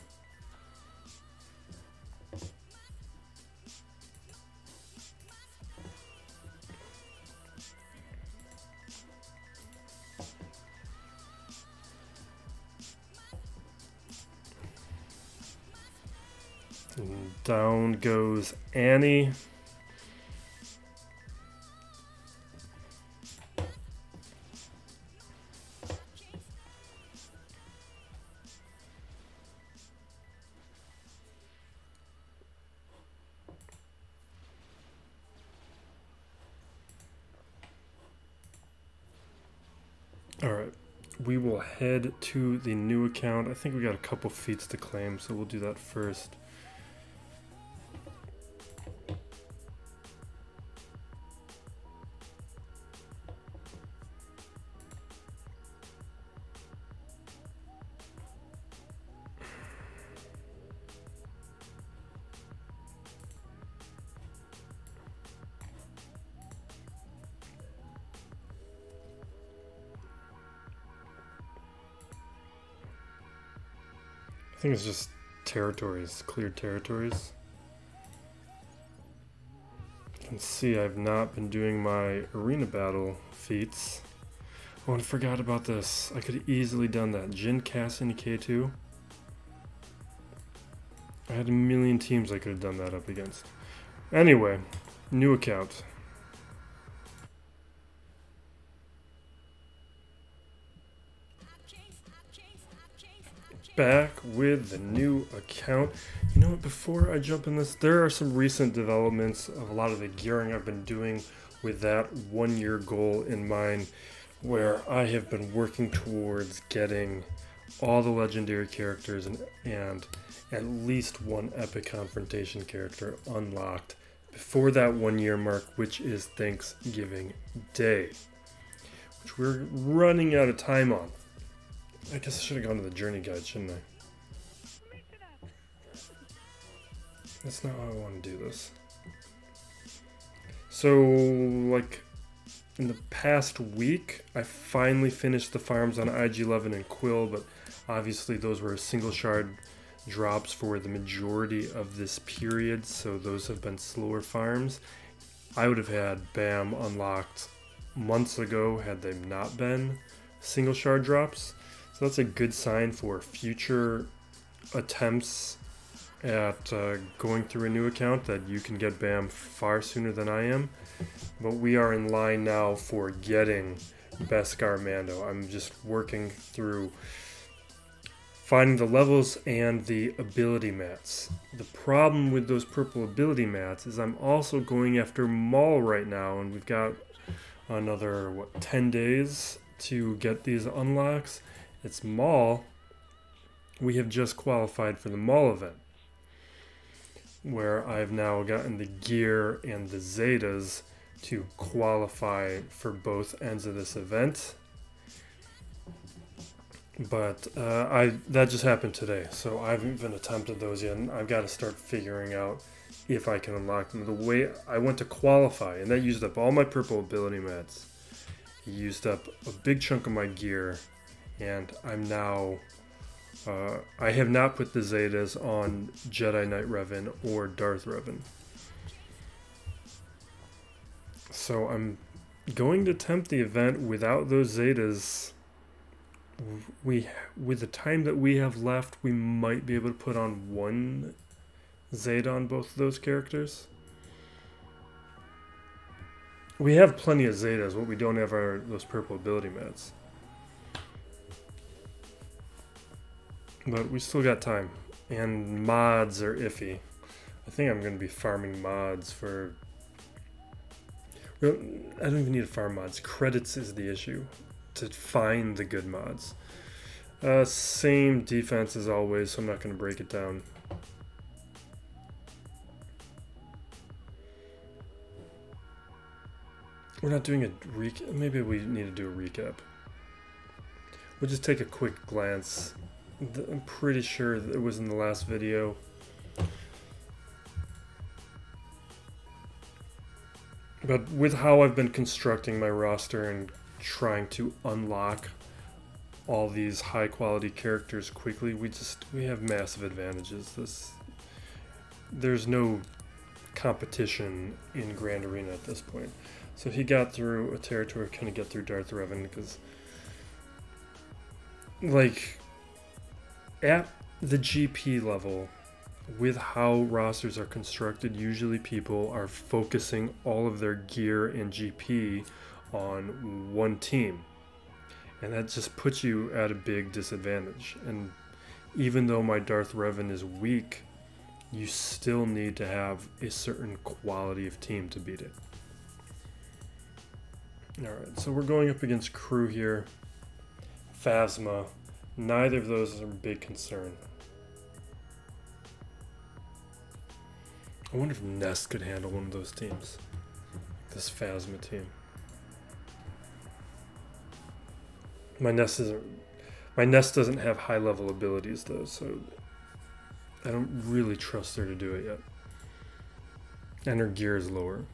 And down goes Annie. All right, we will head to the new account. I think we got a couple feats to claim, so we'll do that first. I think it's just territories, cleared territories. You can see I've not been doing my arena battle feats. Oh, and I forgot about this. I could have easily done that. Jin Cassian K2. I had a million teams I could have done that up against. Anyway, new account. back with the new account. You know what, before I jump in this, there are some recent developments of a lot of the gearing I've been doing with that 1 year goal in mind, where I have been working towards getting all the legendary characters and at least one epic confrontation character unlocked before that 1 year mark, which is Thanksgiving Day, which we're running out of time on. I guess I should have gone to the journey guide, shouldn't I? That's not how I want to do this. So, like, in the past week, I finally finished the farms on IG-11 and Quill, but obviously those were single shard drops for the majority of this period, so those have been slower farms. I would have had BAM unlocked months ago had they not been single shard drops. So that's a good sign for future attempts at going through a new account, that you can get BAM far sooner than I am. But we are in line now for getting Beskar Mando. I'm just working through finding the levels and the ability mats. The problem with those purple ability mats is I'm also going after Maul right now, and we've got another, 10 days to get these unlocks. It's Maul. We have just qualified for the Maul event, where I've now gotten the gear and the Zetas to qualify for both ends of this event. But that just happened today, so I haven't even attempted those yet, and I've got to start figuring out if I can unlock them. The way I went to qualify, and that used up all my purple ability mats, used up a big chunk of my gear, and I'm now, I have not put the Zetas on Jedi Knight Revan or Darth Revan. So I'm going to attempt the event without those Zetas. With the time that we have left, we might be able to put on one Zeta on both of those characters. We have plenty of Zetas. What we don't have are those purple ability mats. But we still got time. And mods are iffy. I think I'm going to be farming mods for... I don't even need to farm mods. Credits is the issue to find the good mods. Same defense as always, so I'm not going to break it down. We're not doing a recap. Maybe we need to do a recap. We'll just take a quick glance. I'm pretty sure that it was in the last video. But with how I've been constructing my roster and trying to unlock all these high quality characters quickly, we have massive advantages. There's no competition in Grand Arena at this point. So if he got through a territory, can he get through Darth Revan? Because, like, at the GP level, with how rosters are constructed, usually people are focusing all of their gear and GP on one team, and that just puts you at a big disadvantage. And even though my Darth Revan is weak, you still need to have a certain quality of team to beat it. Alright, so we're going up against Crew here. Phasma. Neither of those are a big concern. I wonder if Nest could handle one of those teams. This Phasma team. My Nest doesn't have high level abilities though, so I don't really trust her to do it yet. And her gear is lower.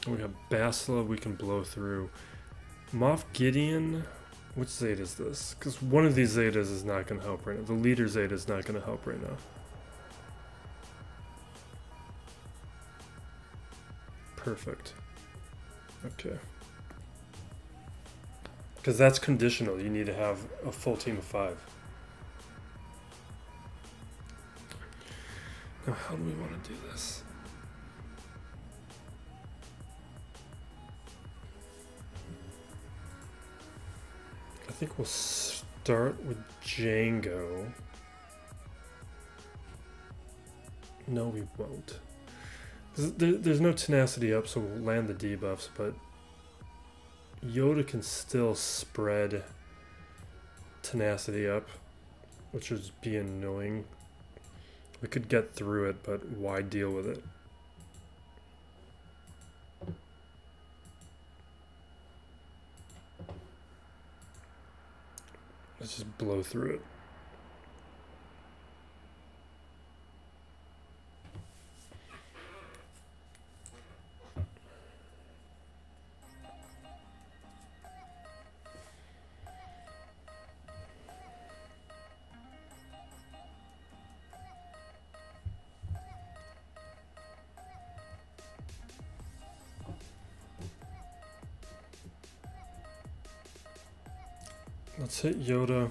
We got Basila we can blow through. Moff Gideon, which Zeta is this? Because one of these Zetas is not going to help right now. The leader Zeta is not going to help right now. Perfect. Okay. Because that's conditional. You need to have a full team of 5. Now, how do we want to do this? think we'll start with Jango. No, we won't. There's no tenacity up, so we'll land the debuffs, but Yoda can still spread tenacity up, which would be annoying. We could get through it, but why deal with it? Let's just blow through it. Let's hit Yoda.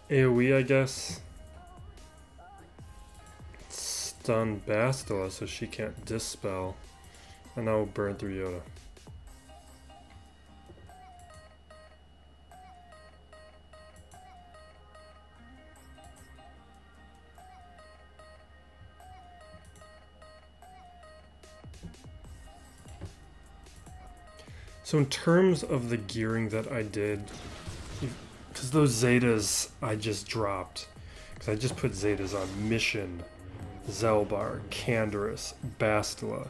AoE, I guess. Stun Bastila so she can't dispel. And now we'll burn through Yoda. So in terms of the gearing that I did, because those Zetas I just dropped, because I just put Zetas on Mission, Zelbar, Canderous, Bastila,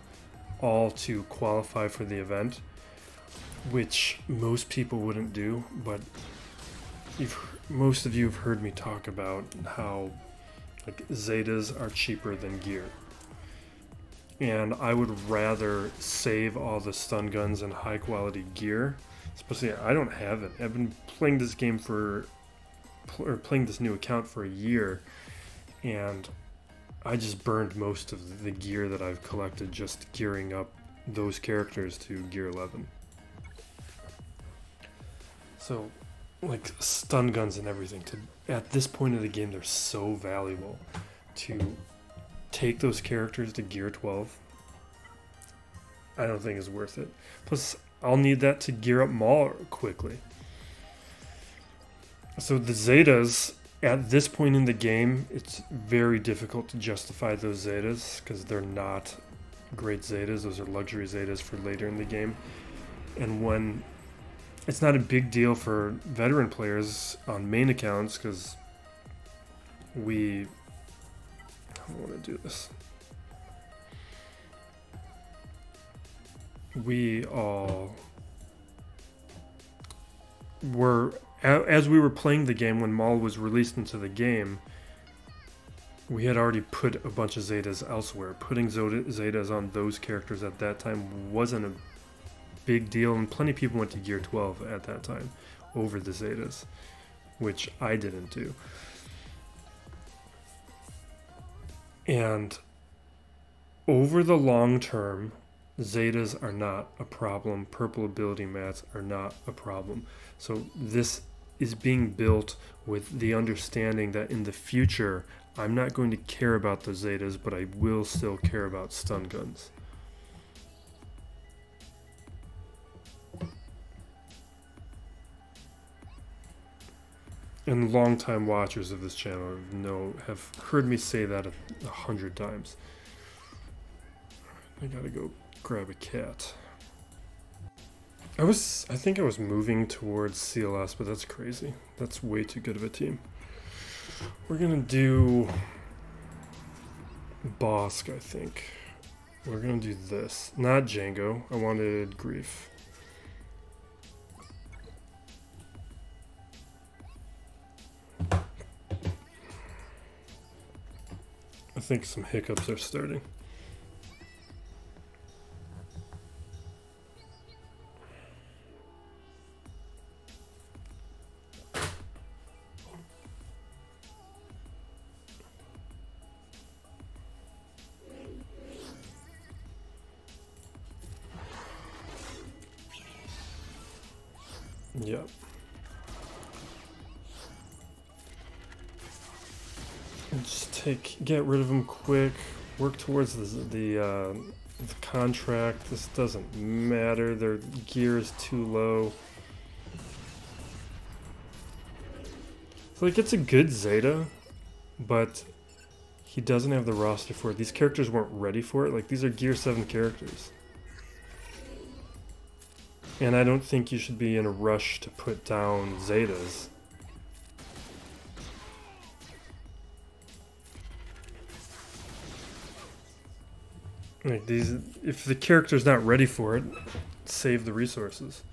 all to qualify for the event, which most people wouldn't do, but most of you have heard me talk about how like Zetas are cheaper than gear. And I would rather save all the stun guns and high quality gear. Especially, I don't have it. I've been playing this game playing this new account for a year, and I just burned most of the gear that I've collected just gearing up those characters to gear 11. So, like stun guns and everything, at this point of the game, they're so valuable to take those characters to gear 12. I don't think it's worth it. Plus, I'll need that to gear up Maul quickly. So the Zetas, at this point in the game, it's very difficult to justify those Zetas because they're not great Zetas. Those are luxury Zetas for later in the game. And when it's not a big deal for veteran players on main accounts because I don't want to do this. We all were, as we were playing the game, when Maul was released into the game, we had already put a bunch of Zetas elsewhere. Putting Zetas on those characters at that time wasn't a big deal, and plenty of people went to gear 12 at that time over the Zetas, which I didn't do. And over the long term, Zetas are not a problem. Purple ability mats are not a problem. So this is being built with the understanding that in the future, I'm not going to care about the Zetas, but I will still care about stun guns. And longtime watchers of this channel have heard me say that 100 times. I gotta go grab a cat. I think I was moving towards CLS, but that's crazy. That's way too good of a team. We're gonna do Bosk, I think. We're gonna do this. Not Jango. I wanted Grief. I think some hiccups are starting. Yeah. Just get rid of him quick. Work towards the contract. This doesn't matter. Their gear is too low. So like it's a good Zeta, but he doesn't have the roster for it. These characters weren't ready for it. Like these are Gear 7 characters. And I don't think you should be in a rush to put down Zetas. Like these, if the character's not ready for it, save the resources.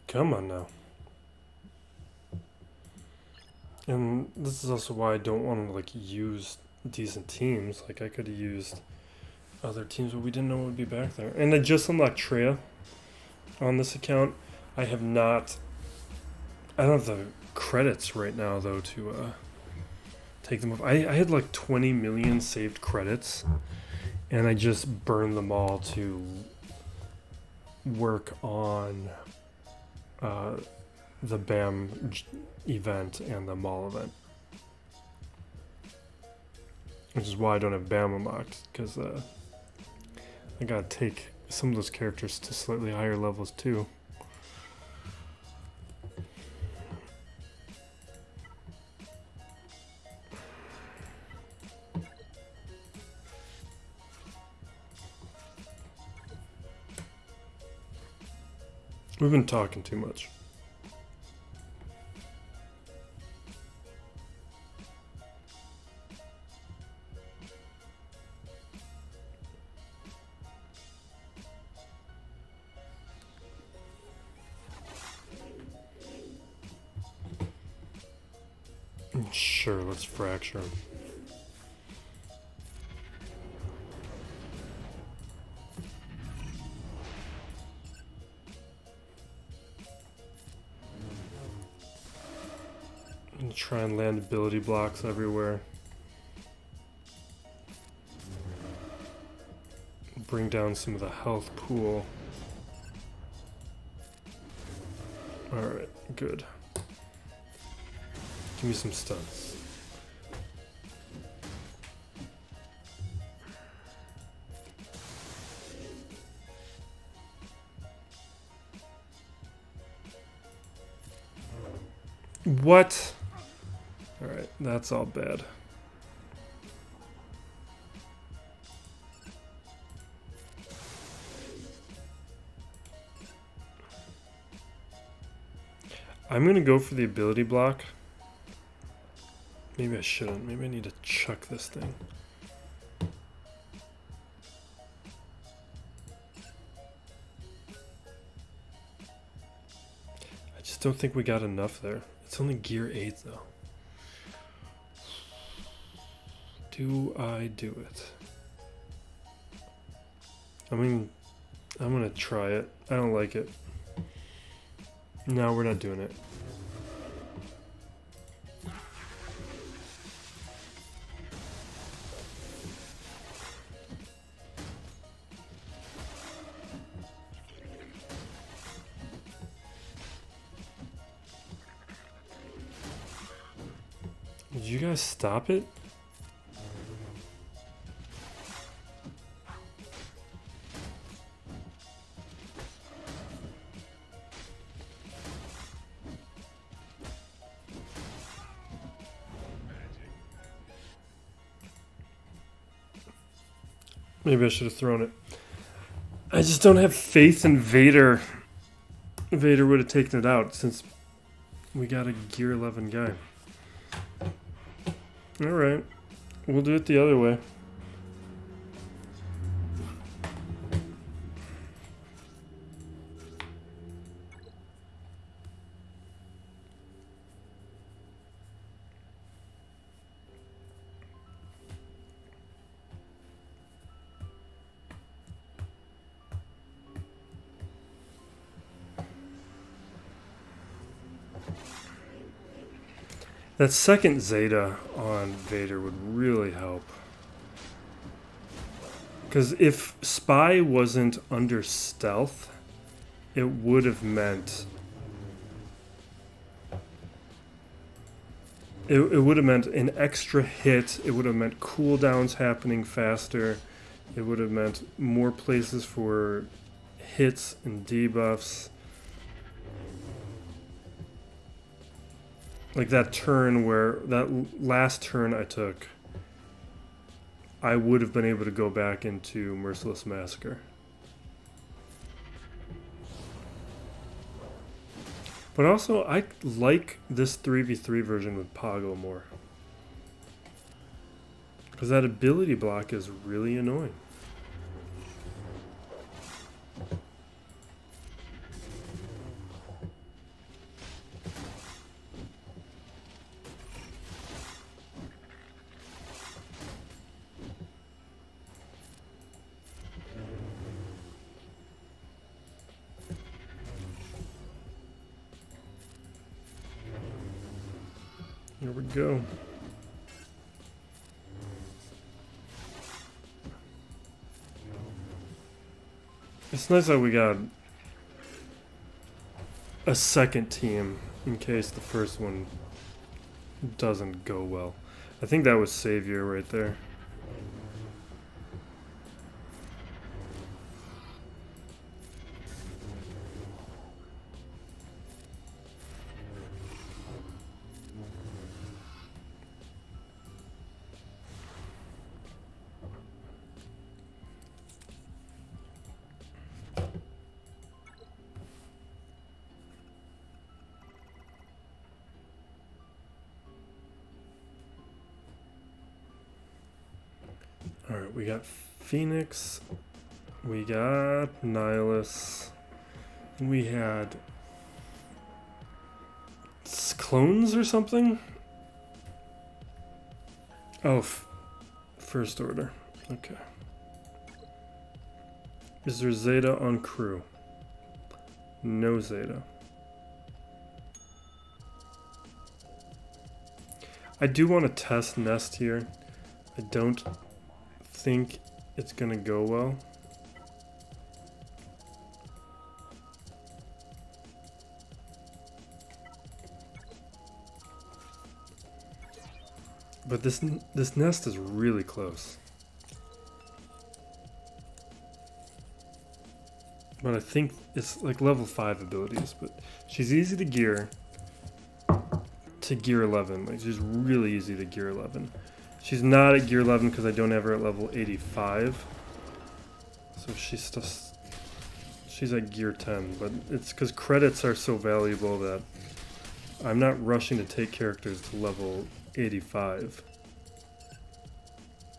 Come on now. And this is also why I don't want to like use decent teams. Like I could have used other teams, but we didn't know what would be back there. And I just unlocked Treya on this account. I have not. I don't have the credits right now though to take them off. I had like 20 million saved credits, and I just burned them all to work on the BAM event and the mall event, which is why I don't have BAM unlocked, because I gotta take some of those characters to slightly higher levels too. We've been talking too much. Sure, let's fracture him. And try and land ability blocks everywhere. Bring down some of the health pool. Alright, good. Give me some stuns. What? Alright, that's all bad. I'm gonna go for the ability block. Maybe I shouldn't. Maybe I need to chuck this thing. I just don't think we got enough there. It's only gear 8 though. Do I do it? I mean, I'm gonna try it. I don't like it. No, we're not doing it. Did you guys stop it? Maybe I should have thrown it. I just don't have faith in Vader. Vader would have taken it out since we got a gear 11 guy. Alright, we'll do it the other way. That second Zeta on Vader would really help. Because if Spy wasn't under stealth, it would have meant... It would have meant an extra hit. It would have meant cooldowns happening faster. It would have meant more places for hits and debuffs. Like that turn where, that last turn I took, I would have been able to go back into Merciless Massacre. But also, I like this 3v3 version with Pago more. Because that ability block is really annoying. Here we go. It's nice that we got a second team in case the first one doesn't go well. I think that was Savior right there. Alright, we got Phoenix, we got Nihilus, we had clones or something? Oh, First Order, okay. Is there Zeta on crew? No Zeta. I do want to test Nest here. I don't think it's gonna go well. But this Nest is really close. But I think it's like level 5 abilities, but she's easy to gear to gear 11. Like she's really easy to gear 11. She's not at gear 11 because I don't have her at level 85. So she's at gear 10, but it's because credits are so valuable that I'm not rushing to take characters to level 85.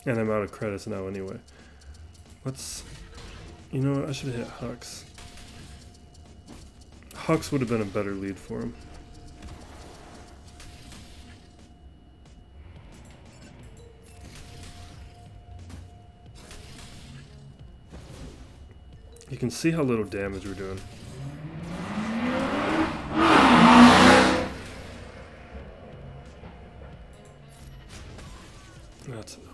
And I'm out of credits now anyway. You know what, I should have hit Hux. Hux would have been a better lead for him. You can see how little damage we're doing. That's annoying.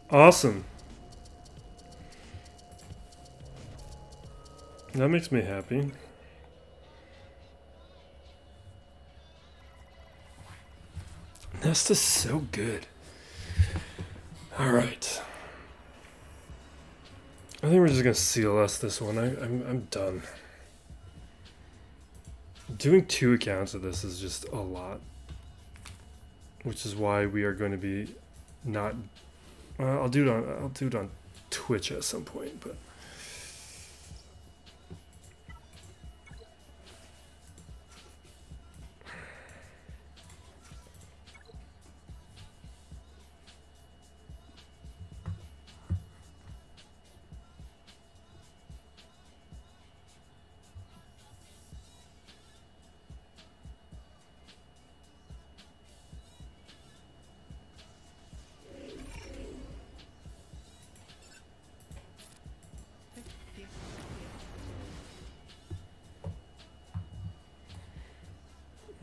Awesome. That makes me happy. Nest is so good. Alright. I think we're just gonna CLS this one. I'm done. Doing 2 accounts of this is just a lot. Which is why we are going to be not... I'll do it on Twitch at some point, but...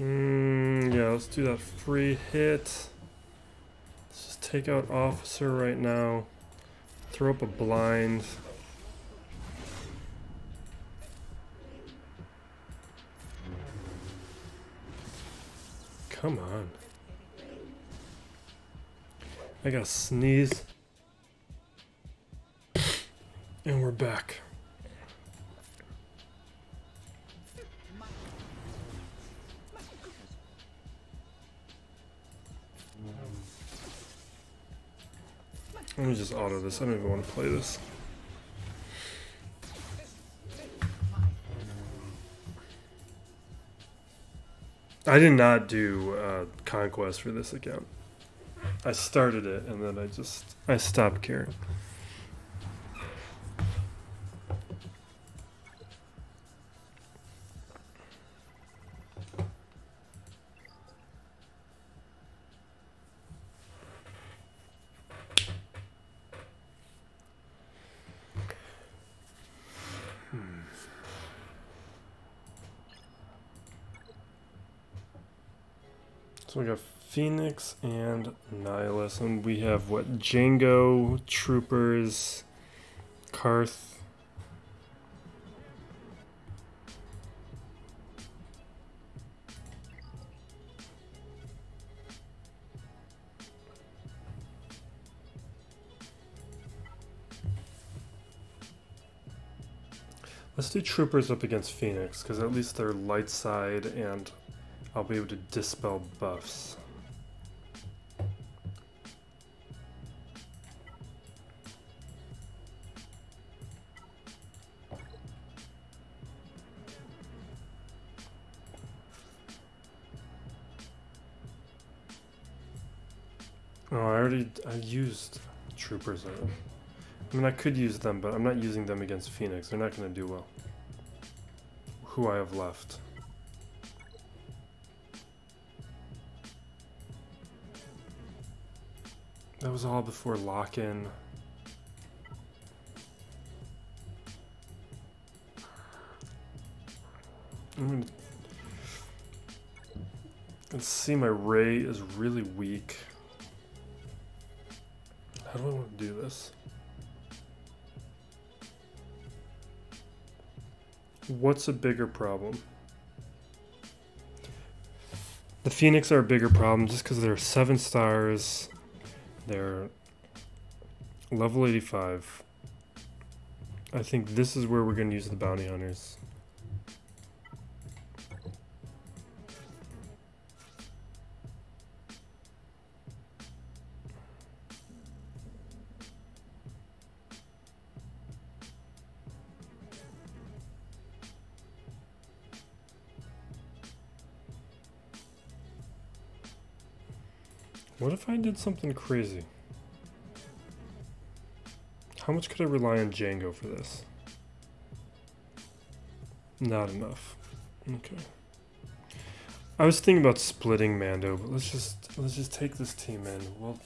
Yeah, let's do that free hit. Let's just take out officer right now. Throw up a blind. Come on. I gotta sneeze. And we're back. Let me just auto this. I don't even want to play this. I did not do Conquest for this account. I started it and then I stopped caring. So we got Phoenix and Nihilus, and we have what? Jango, Troopers, Karth. Let's do Troopers up against Phoenix, because at least they're light side and I'll be able to dispel buffs. Oh, I used Troopers. I mean, I could use them, but I'm not using them against Phoenix. They're not going to do well. Who I have left. That was all before lock-in. Let's see, my Ray is really weak. How do I want to do this? What's a bigger problem? The Phoenix are a bigger problem just because they're 7 stars. They're level 85. I think this is where we're going to use the bounty hunters. What if I did something crazy? How much could I rely on Jango for this? Not enough. Okay. I was thinking about splitting Mando, but let's just take this team in. Well,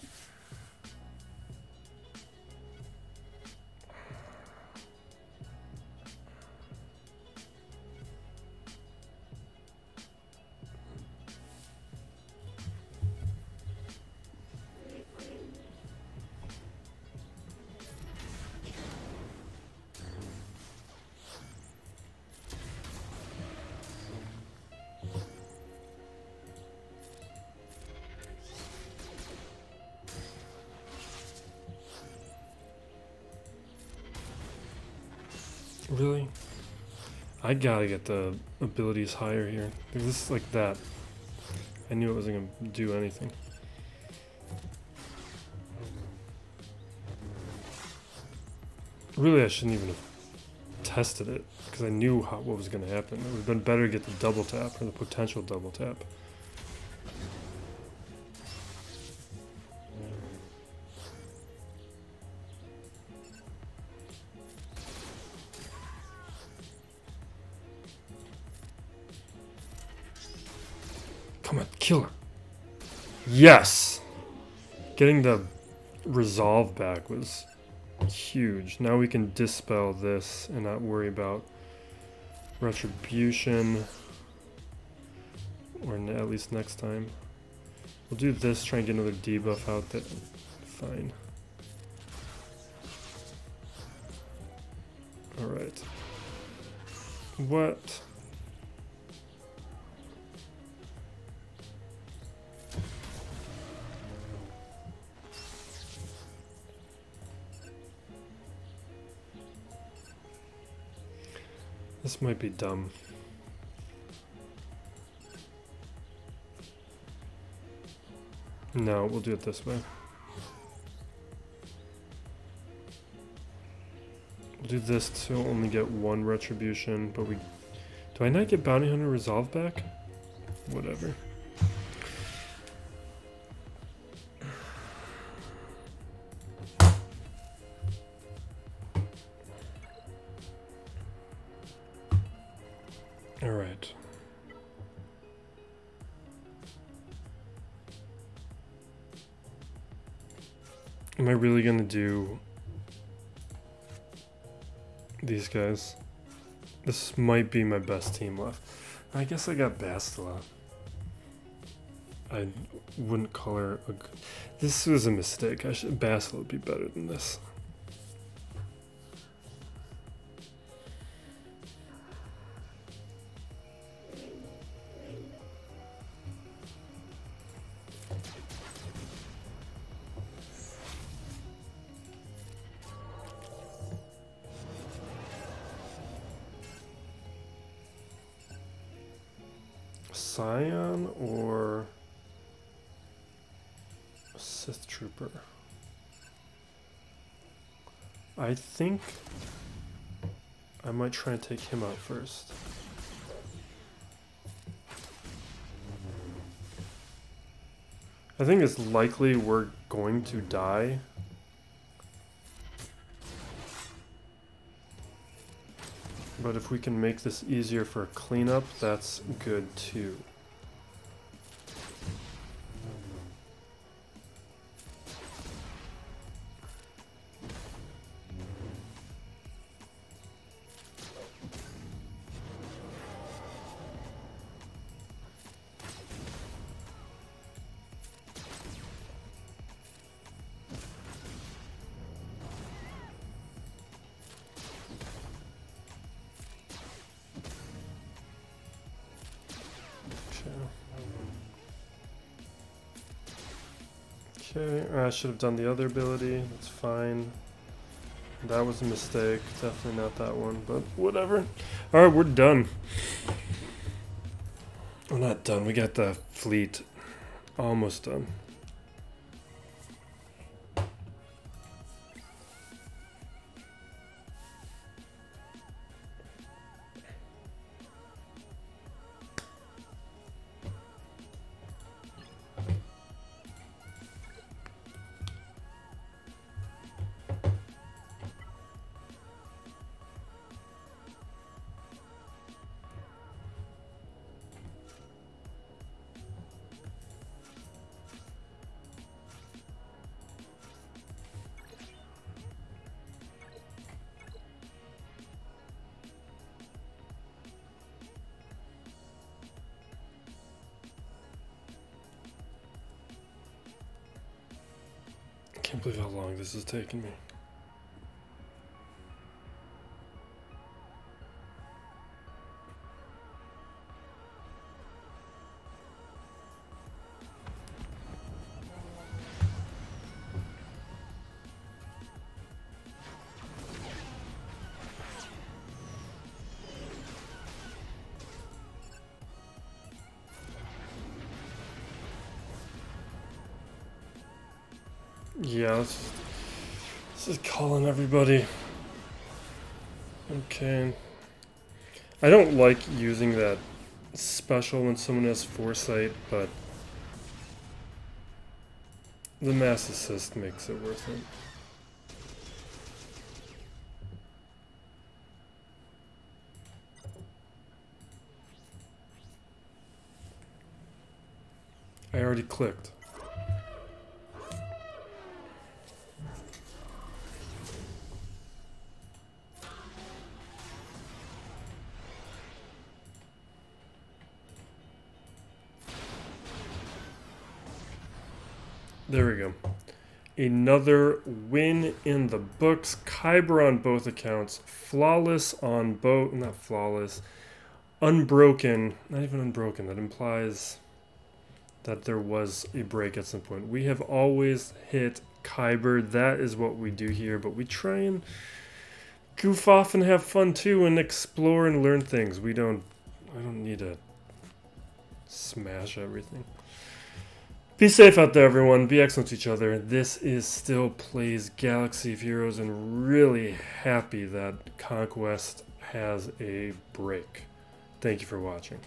really? I gotta get the abilities higher here. Because this is like that. I knew it wasn't gonna do anything. Really, I shouldn't even have tested it. Because I knew what was gonna happen. It would have been better to get the double tap, or the potential double tap. Come on, kill her. Yes! Getting the resolve back was huge. Now we can dispel this and not worry about retribution. Or at least next time. We'll do this, try and get another debuff out there. Fine. Alright. What? This might be dumb. No, we'll do it this way. We'll do this to only get one retribution, but we... Do I not get Bounty Hunter Resolve back? Whatever. Alright. Am I really gonna do these guys? This might be my best team left. I guess I got Bastila. I wouldn't color a good... This was a mistake. Bastila would be better than this. Scion or Sith Trooper? I think I might try and take him out first. I think it's likely we're going to die. But if we can make this easier for a cleanup, that's good too. Okay, I should have done the other ability, that's fine. That was a mistake, definitely not that one, but whatever. Alright, we're done. We're not done, we got the fleet almost done. I can't believe how long this has taken me. Yeah, let's just calling everybody. Okay. I don't like using that special when someone has foresight, but the mass assist makes it worth it. I already clicked. There we go. Another win in the books. Kyber on both accounts. Flawless on both. Not flawless. Unbroken. Not even unbroken. That implies that there was a break at some point. We have always hit Kyber. That is what we do here. But we try and goof off and have fun too and explore and learn things. I don't need to smash everything. Be safe out there, everyone. Be excellent to each other. This is still Plays Galaxy of Heroes, and really happy that Conquest has a break. Thank you for watching.